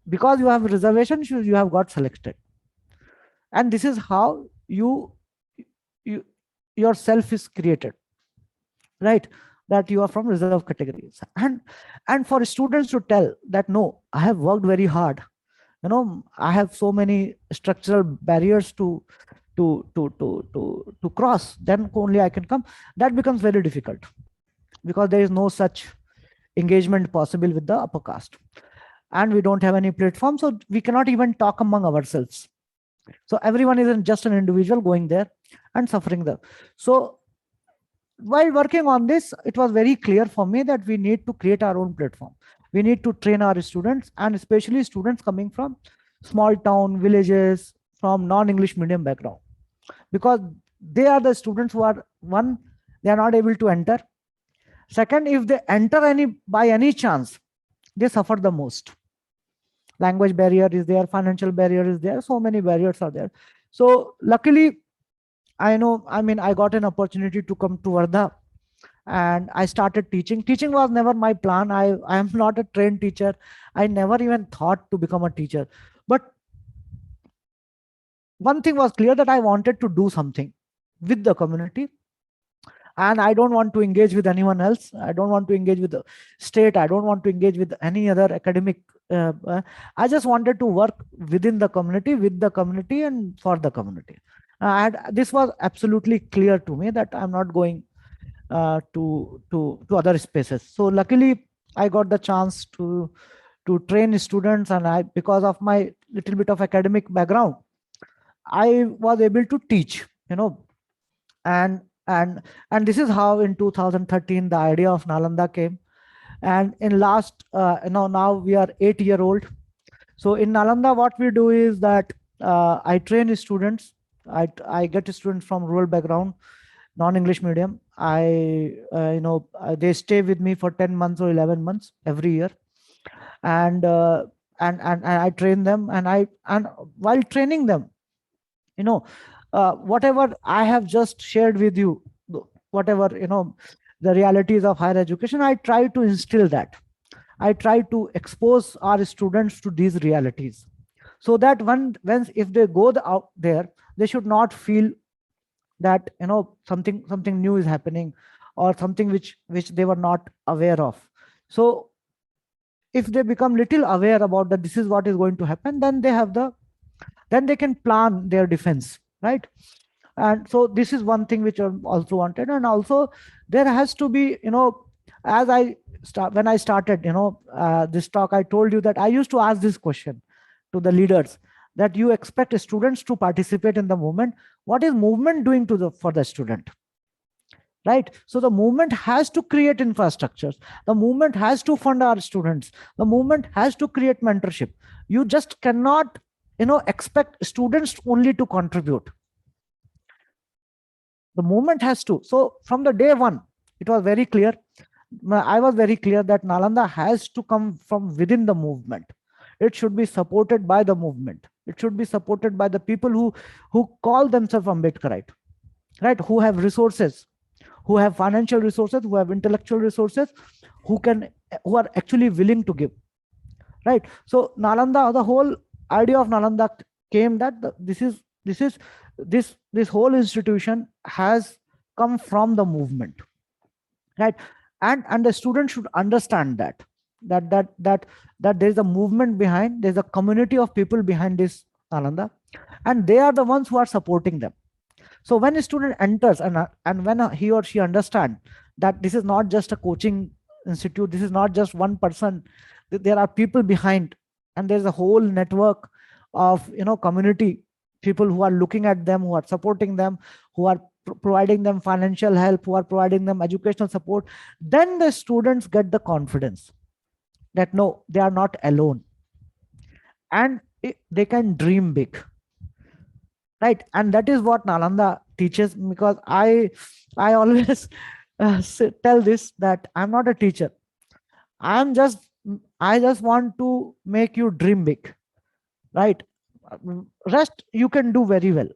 because you have reservation, you have got selected, and this is how you yourself is created, right? That you are from reserve categories. And for students to tell that, no, I have worked very hard, I have so many structural barriers to to cross, then only I can come. That becomes very difficult because there is no such engagement possible with the upper caste, and we don't have any platform, so we cannot even talk among ourselves. So everyone is just an individual going there and suffering there. So while working on this, it was very clear for me that we need to create our own platform. We need to train our students, and especially students coming from small town villages, from non-English medium background, because they are the students who are, one, they are not able to enter. Second, if they enter by any chance, they suffer the most. Language barrier is there, financial barrier is there, so many barriers are there. So luckily, I got an opportunity to come to Wardha, and I started teaching. Teaching was never my plan. I am not a trained teacher. I never even thought to become a teacher. But one thing was clear, that I wanted to do something with the community, and I don't want to engage with anyone else. I don't want to engage with the state. I don't want to engage with any other academic. I just wanted to work within the community, with the community, and for the community. And this was absolutely clear to me that I'm not going to other spaces. So luckily, I got the chance to train students, and because of my little bit of academic background, I was able to teach. And and this is how in 2013 the idea of Nalanda came. And in last, now we are 8-year old. So in Nalanda, what we do is that I train students. I get students from rural background, non-English medium. They stay with me for 10 months or 11 months every year, and and I train them, and while training them, whatever I have just shared with you, whatever, the realities of higher education, I try to instill that. I try to expose our students to these realities, so that when if they go out there, they should not feel that something new is happening, or something which they were not aware of. So if they become little aware about that this is what is going to happen, then they can plan their defense, right? And so this is one thing which I also wanted. And also there has to be, as when I started, this talk, I told you that I used to ask this question to the leaders, that you expect students to participate in the movement. What is movement doing for the student? Right? So the movement has to create infrastructures. The movement has to fund our students. The movement has to create mentorship. You just cannot, expect students only to contribute. The movement has to. So from the day one, it was very clear. I was very clear that Nalanda has to come from within the movement. It should be supported by the movement. It should be supported by the people who call themselves Ambedkarite, right? Who have resources, who have financial resources, who have intellectual resources, who are actually willing to give, right? So Nalanda, the whole idea of Nalanda came that this whole institution has come from the movement, right? And the student should understand that there is a movement behind, there's a community of people behind this Nalanda, and they are the ones who are supporting them. So when a student enters, and when he or she understand that this is not just a coaching institute, this is not just one person, there are people behind, and there's a whole network of community people who are looking at them, who are supporting them, who are providing them financial help, who are providing them educational support, then the students get the confidence that no, they are not alone, and they can dream big, right? And that is what Nalanda teaches, because I always tell this, that I'm not a teacher. I just want to make you dream big, right? Rest you can do very well.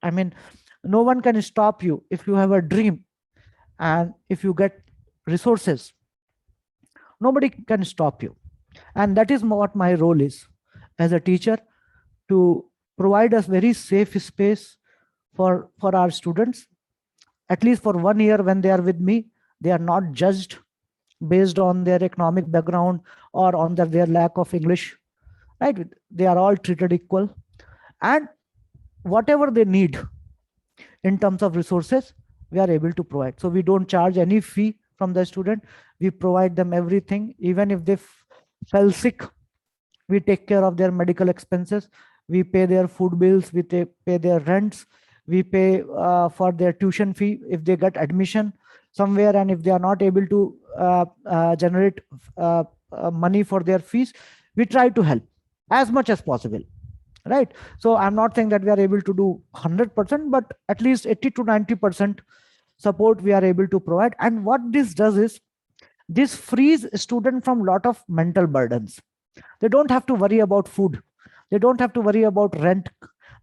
I mean, no one can stop you if you have a dream, and if you get resources, nobody can stop you. And that is what my role is as a teacher, to provide us very safe space for our students. At least for 1 year when they are with me, they are not judged based on their economic background or on their lack of English, right? They are all treated equal, and whatever they need, in terms of resources, we are able to provide. So we don't charge any fee from the student. We provide them everything. Even if they fell sick, we take care of their medical expenses. We pay their food bills. We pay their rents. We pay for their tuition fee if they get admission somewhere, and if they are not able to generate money for their fees, we try to help as much as possible, right? So I'm not saying that we are able to do 100%, but at least 80 to 90% support we are able to provide. And what this does is, this frees student from lot of mental burdens. They don't have to worry about food. They don't have to worry about rent.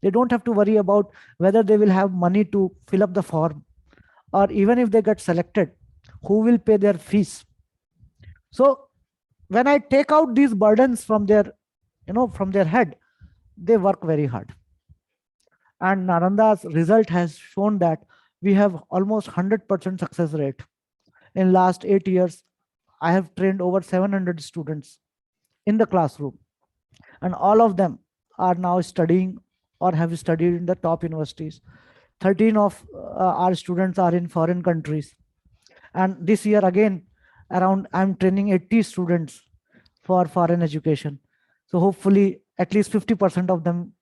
They don't have to worry about whether they will have money to fill up the form, or even if they get selected, who will pay their fees. So when I take out these burdens from their, from their head, they work very hard. And Nalanda's result has shown that we have almost 100% success rate. In last 8 years, I have trained over 700 students in the classroom, and all of them are now studying or have studied in the top universities. 13 of our students are in foreign countries. And this year again, around, I'm training 80 students for foreign education. So hopefully at least 50% of them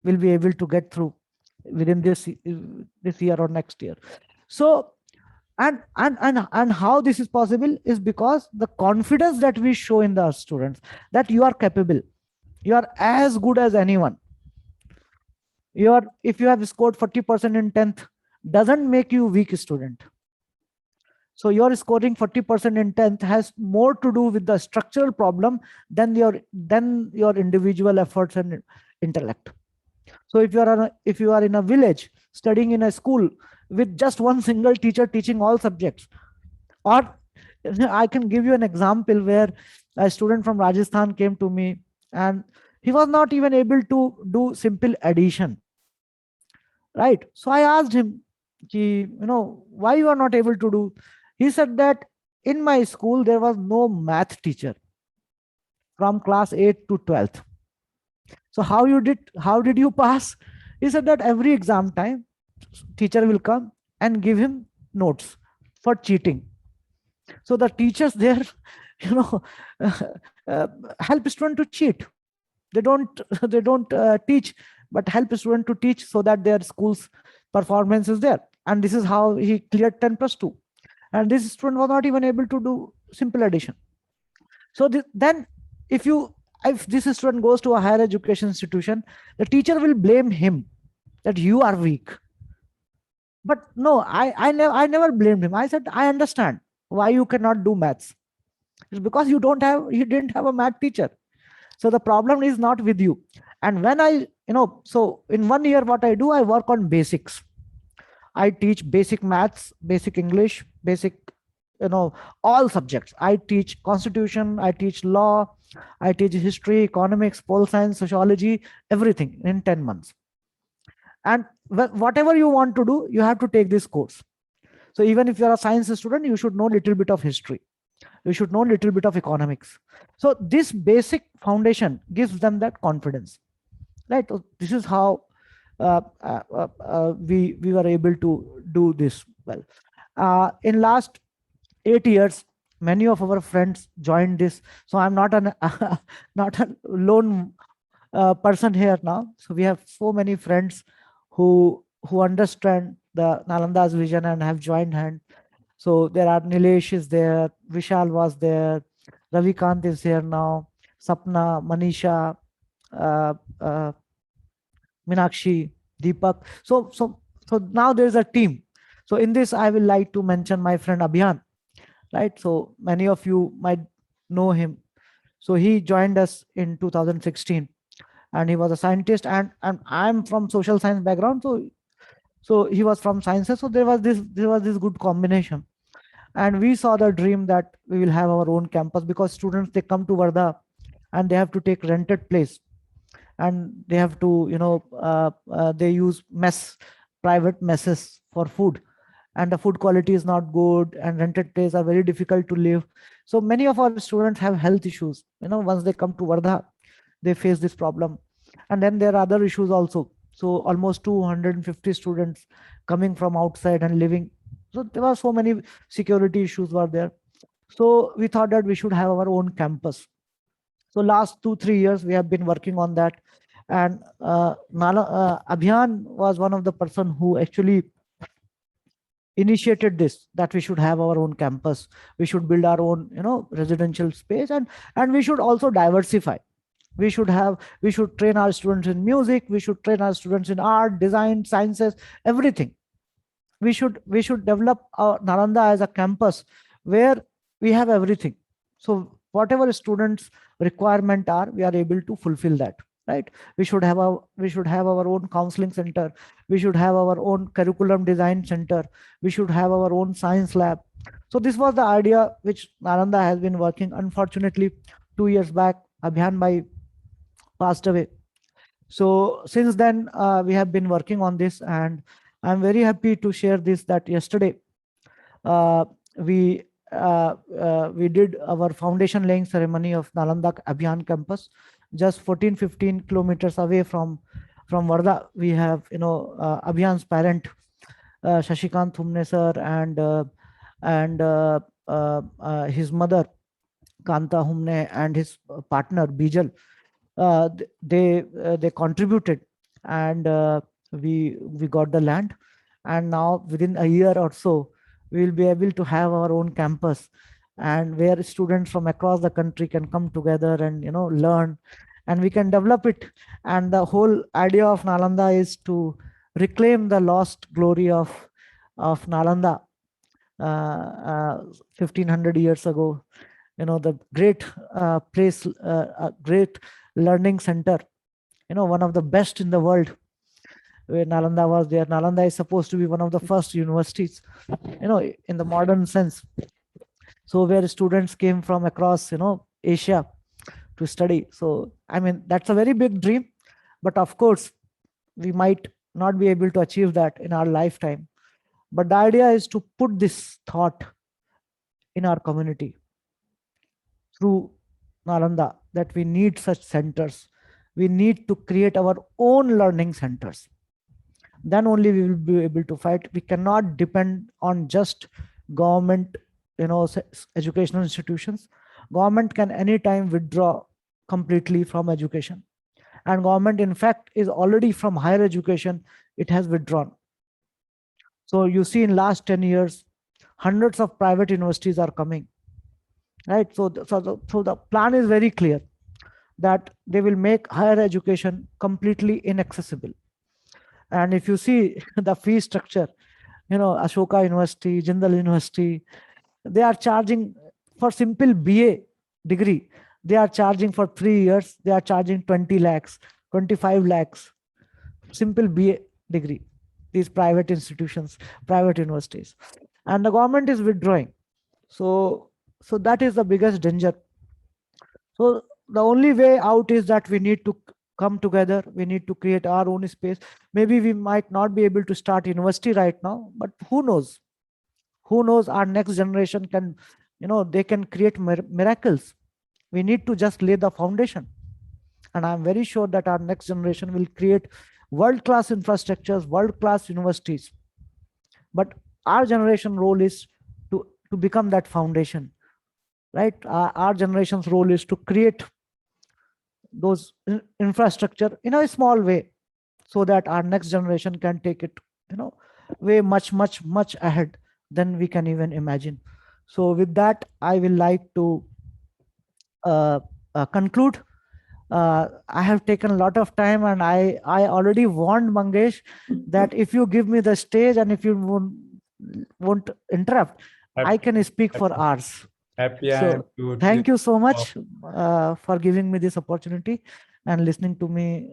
will be able to get through within this year or next year. So, and how this is possible is because the confidence that we show in the students, that you are capable, you are as good as anyone. If you have scored 40% in 10th, doesn't make you weak student. So your scoring 40% in 10th has more to do with the structural problem than your individual efforts and intellect. So if you are in a village studying in a school with just one single teacher teaching all subjects, or I can give you an example where a student from Rajasthan came to me and he was not even able to do simple addition, right? So I asked him, why you are not able to do? He said that in my school there was no math teacher from class 8 to 12th. So how did you pass? He said that every exam time teacher will come and give him notes for cheating. So the teachers there, you know, uh, help student to cheat. They don't they don't teach, but help student to teach so that their school's performance is there. And this is how he cleared 10+2. And this student was not even able to do simple addition. So then if this student goes to a higher education institution, the teacher will blame him that you are weak. But no, I never blamed him. I said, I understand why you cannot do maths. It's because you didn't have a math teacher. So the problem is not with you. And when so in 1 year, what I do, I work on basics. I teach basic maths, basic English, basic, all subjects. I teach constitution, I teach law, I teach history, economics, pol science, sociology, everything in 10 months. And whatever you want to do, you have to take this course. So even if you're a science student, you should know a little bit of history. You should know a little bit of economics. So this basic foundation gives them that confidence, right? So this is how we were able to do this well. In last 8 years, many of our friends joined this. So I'm not not a lone person here now. So we have so many friends who understand the Nalanda's vision and have joined hand. So there are Nilesh is there, Vishal was there, Ravikant is here now, Sapna, Manisha, uh, uh, Minakshi, Deepak. So now there's a team. So in this, I will like to mention my friend Abhiyan, right? So many of you might know him. So he joined us in 2016, and he was a scientist, and I'm from social science background. So he was from sciences. So there was this good combination. And we saw the dream that we will have our own campus, because students, they come to Varda and they have to take rented place, and they have to they use private messes for food, and the food quality is not good, and rented places are very difficult to live. So many of our students have health issues. Once they come to Varda, they face this problem. And then there are other issues also. So almost 250 students coming from outside and living. So there were so many security issues were there. So we thought that we should have our own campus. So last 2 3 years we have been working on that, and Abhiyan was one of the person who actually initiated this, that we should have our own campus, we should build our own residential space, and we should also diversify. We should train our students in music, we should train our students in art, design, sciences, everything. We should develop our Nalanda as a campus where we have everything. So whatever students requirement are, we are able to fulfill that, right? We should have our own counseling center, we should have our own curriculum design center, we should have our own science lab. So this was the idea which Nalanda has been working. Unfortunately, 2 years back, Abhiyan Bhai passed away. So since then, we have been working on this, and I'm very happy to share this, that yesterday uh, we we did our foundation laying ceremony of Nalanda Abhiyan campus, just 14-15 kilometers away from Varda. We have Abhiyan's parent, Shashikant Thumne sir, and his mother Kanta Humne, and his partner Bijal. They contributed, and we got the land, and now within a year or so we will be able to have our own campus, and where students from across the country can come together and learn, and we can develop it. And the whole idea of Nalanda is to reclaim the lost glory of Nalanda, 1500 years ago. The great place, a great learning center, one of the best in the world, where Nalanda was there. Nalanda is supposed to be one of the first universities, in the modern sense. So where students came from across, Asia to study. So, I mean, that's a very big dream, but of course, we might not be able to achieve that in our lifetime. But the idea is to put this thought in our community through Nalanda, that we need such centers. We need to create our own learning centers. Then only we will be able to fight. We cannot depend on just government, educational institutions. Government can anytime withdraw completely from education. And government, in fact, is already from higher education, it has withdrawn. So you see in last 10 years, hundreds of private universities are coming, right? So the plan is very clear, that they will make higher education completely inaccessible. And if you see the fee structure, Ashoka University, Jindal University, they are charging for simple BA degree. They are charging for 3 years. They are charging 20 lakhs, 25 lakhs, simple BA degree. These private institutions, private universities, and the government is withdrawing. So that is the biggest danger. So the only way out is that we need to come together. We need to create our own space. Maybe we might not be able to start university right now, but who knows? Who knows? Our next generation can, they can create miracles. We need to just lay the foundation. And I'm very sure that our next generation will create world-class infrastructures, world-class universities. But our generation role is to become that foundation, right? Our generation's role is to create those infrastructure in a small way, so that our next generation can take it, way much ahead than we can even imagine. So with that, I will like to conclude. I have taken a lot of time, and I already warned Mangesh that if you give me the stage and if you won't interrupt, I can speak for hours. Happy I So am to thank you so much for giving me this opportunity and listening to me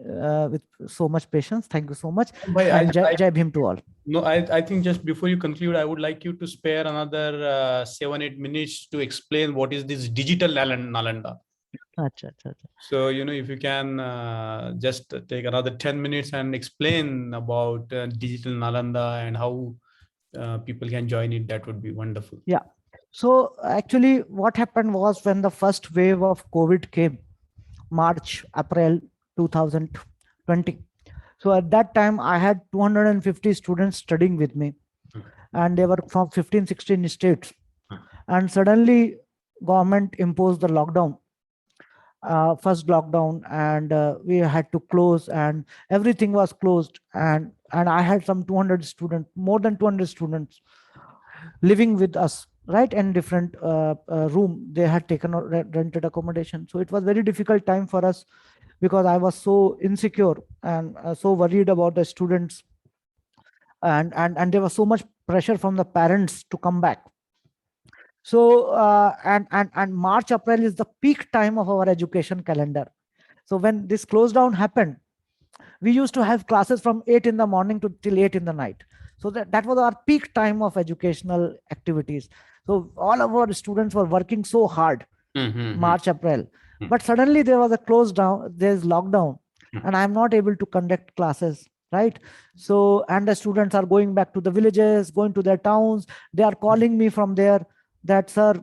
with so much patience. Thank you so much. Bhai, And Jai Bhim to all. No, I think just before you conclude, I would like you to spare another 7-8 minutes to explain what is this digital Nalanda. Acha, acha, acha. So, if you can just take another 10 minutes and explain about digital Nalanda and how people can join it, that would be wonderful. Yeah. So actually what happened was, when the first wave of COVID came, March, April 2020. So at that time, I had 250 students studying with me, and they were from 15, 16 states. And suddenly, government imposed the lockdown, first lockdown, and we had to close, and everything was closed. And I had some 200 students, more than 200 students living with us, right, in different room. They had taken or rented accommodation. So it was very difficult time for us, because I was so insecure and so worried about the students, and there was so much pressure from the parents to come back. So and March, April is the peak time of our education calendar. So when this close down happened, we used to have classes from 8 in the morning to till 8 in the night. So that was our peak time of educational activities. So all of our students were working so hard, March, April. But suddenly there was a close down, there's lockdown, and I'm not able to conduct classes, right? So, and the students are going back to the villages, going to their towns. They are calling me from there that, sir,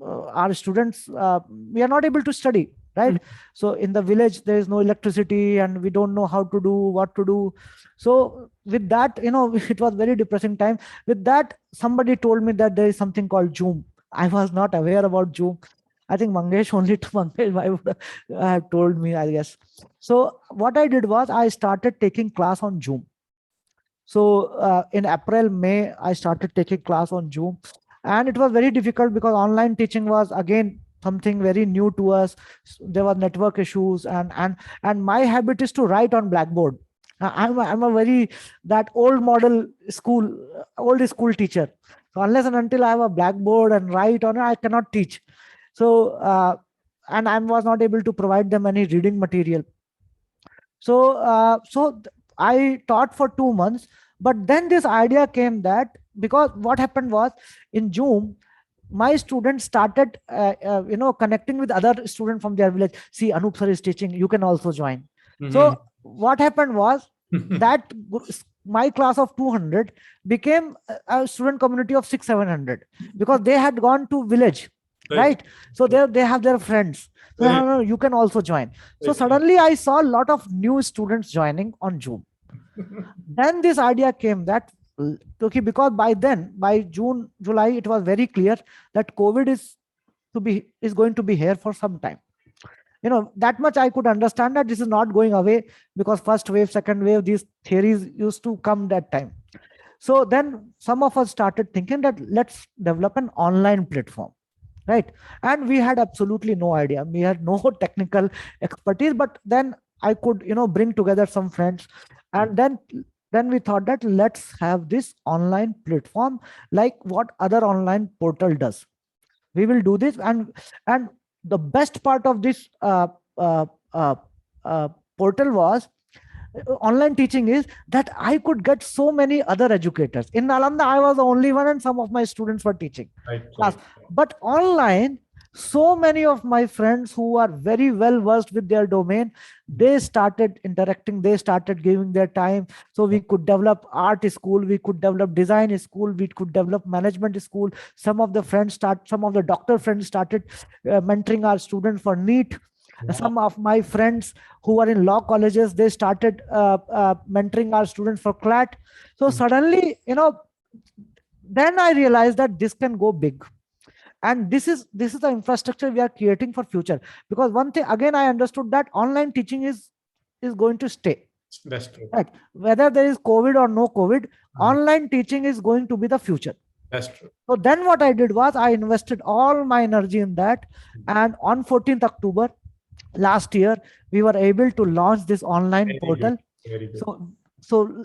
our students, we are not able to study, right? So in the village, there is no electricity, and we don't know how to do, what to do. So with that, it was very depressing time. With that, somebody told me that there is something called Zoom. I was not aware about Zoom. I think Mangesh, only to Mangesh I would have told me, I guess. So what I did was I started taking class on Zoom. So in April, May, I started taking class on Zoom, and it was very difficult because online teaching was again something very new to us. There were network issues, and my habit is to write on Blackboard. I'm a very that old model school, old school teacher. So unless and until I have a Blackboard and write on it, I cannot teach. So and I was not able to provide them any reading material. So I taught for 2 months, but then this idea came that, because what happened was, in June, my students started connecting with other students from their village. See, Anoop sir is teaching, you can also join. So what happened was that my class of 200 became a student community of 600, 700, because they had gone to village, right? So they have their friends. So, no, no, you can also join. So suddenly I saw a lot of new students joining on Zoom. Then this idea came that, okay, because by then, by June, July, it was very clear that COVID is going to be here for some time. That much I could understand, that this is not going away, because first wave, second wave, these theories used to come that time. So then some of us started thinking that let's develop an online platform, right? And we had absolutely no idea. We had no technical expertise, but then I could, bring together some friends, and then we thought that let's have this online platform like what other online portal does. We will do this, and the best part of this uh, uh, uh, portal was, online teaching, is that I could get so many other educators. In Nalanda, I was the only one, and some of my students were teaching class. But online, so many of my friends who are very well versed with their domain, they started interacting, they started giving their time. So we could develop art school, we could develop design school, we could develop management school. Some of the doctor friends started mentoring our students for NEET. Some of my friends who are in law colleges, they started mentoring our students for CLAT. So suddenly, then I realized that this can go big, and this is the infrastructure we are creating for future. Because one thing again, I understood that online teaching is going to stay. That's true. Right? Whether there is COVID or no COVID, online teaching is going to be the future. That's true. So then what I did was I invested all my energy in that, and on 14th October last year, we were able to launch this online Very portal. good. Very good. So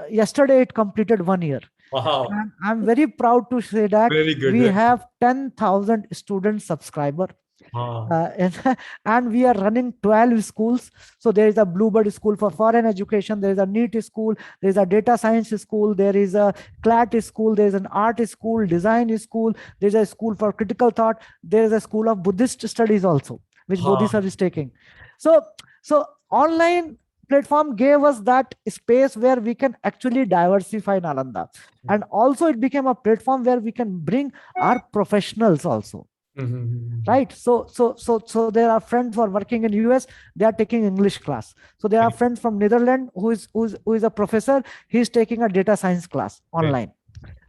yesterday it completed 1 year. Wow. And I'm very proud to say that Very good. we have 10,000 student subscriber. Wow. And we are running 12 schools. So there is a Bluebird school for foreign education, there is a NEET school, there is a data science school, there is a CLAT school, there is an art school, design school, there is a school for critical thought, there is a school of Buddhist studies also, which Bodhi sir is taking. So online platform gave us that space where we can actually diversify Nalanda. And also it became a platform where we can bring our professionals also. right? So there are friends who are working in US, they are taking English class. So there are friends from Netherlands who is a professor, he's taking a data science class online.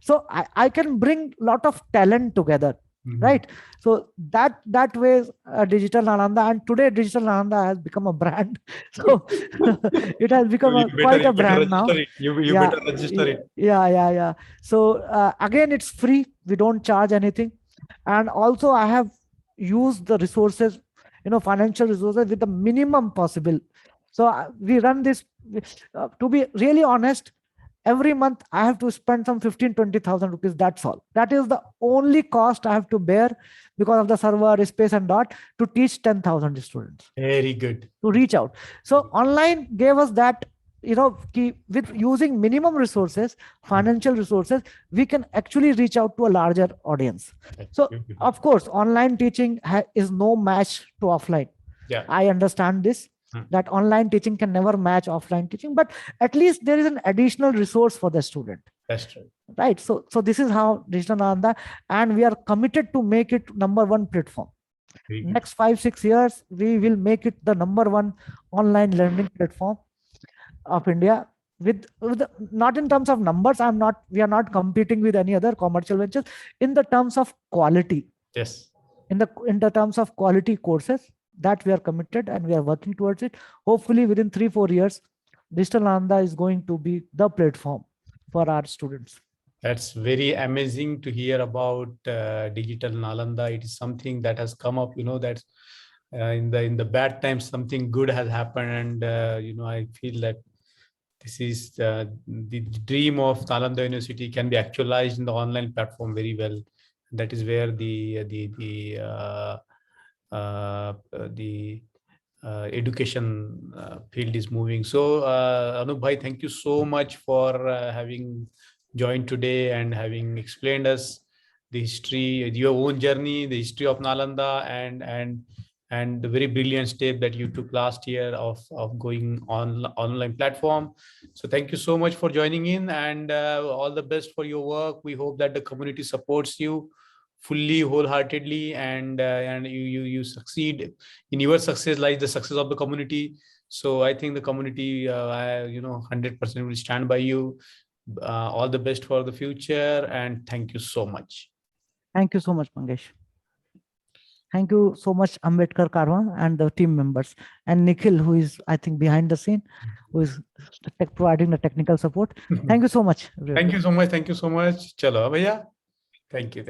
So I can bring a lot of talent together, right? So that way, Digital Nalanda, and today Digital Nalanda has become a brand. So it has become quite a brand now. You Yeah, better register it. yeah. So again, it's free. We don't charge anything. And also I have used the resources, financial resources with the minimum possible. So we run this, to be really honest, every month I have to spend some 15-20,000 rupees. That's all. That is the only cost I have to bear, because of the server space and dot, to teach 10,000 students, Very good. to reach out. So online gave us that, with using minimum resources, financial resources, we can actually reach out to a larger audience. So of course, online teaching is no match to offline. Yeah. I understand this, that online teaching can never match offline teaching, but at least there is an additional resource for the student. That's true. Right. So this is how Digital Nalanda, and we are committed to make it #1 platform. Next 5-6 years, we will make it the #1 online learning platform of India. With not in terms of numbers, we are not competing with any other commercial ventures. In the terms of quality, yes, in the terms of quality courses, that we are committed and we are working towards it. Hopefully within 3-4 years, Digital Nalanda is going to be the platform for our students. That's very amazing to hear about Digital Nalanda. It is something that has come up, that in the bad times, something good has happened. And, I feel that this is the dream of Nalanda University can be actualized in the online platform very well. That is where the education field is moving. So, Anoop bhai, thank you so much for having joined today and having explained us the history, your own journey, the history of Nalanda, and the very brilliant step that you took last year of going on online platform. So thank you so much for joining in, and all the best for your work. We hope that the community supports you fully, wholeheartedly, and you succeed. In your success lies the success of the community. So I think the community 100% will stand by you. All the best for the future, and thank you so much. Thank you so much, Mangesh. Thank you so much, Ambedkar Karwa and the team members, and Nikhil, who is, I think, behind the scene, who is providing the technical support. Thank you so much. Thank you so much. Thank you so much. Chalo, bhaiya. Thank you.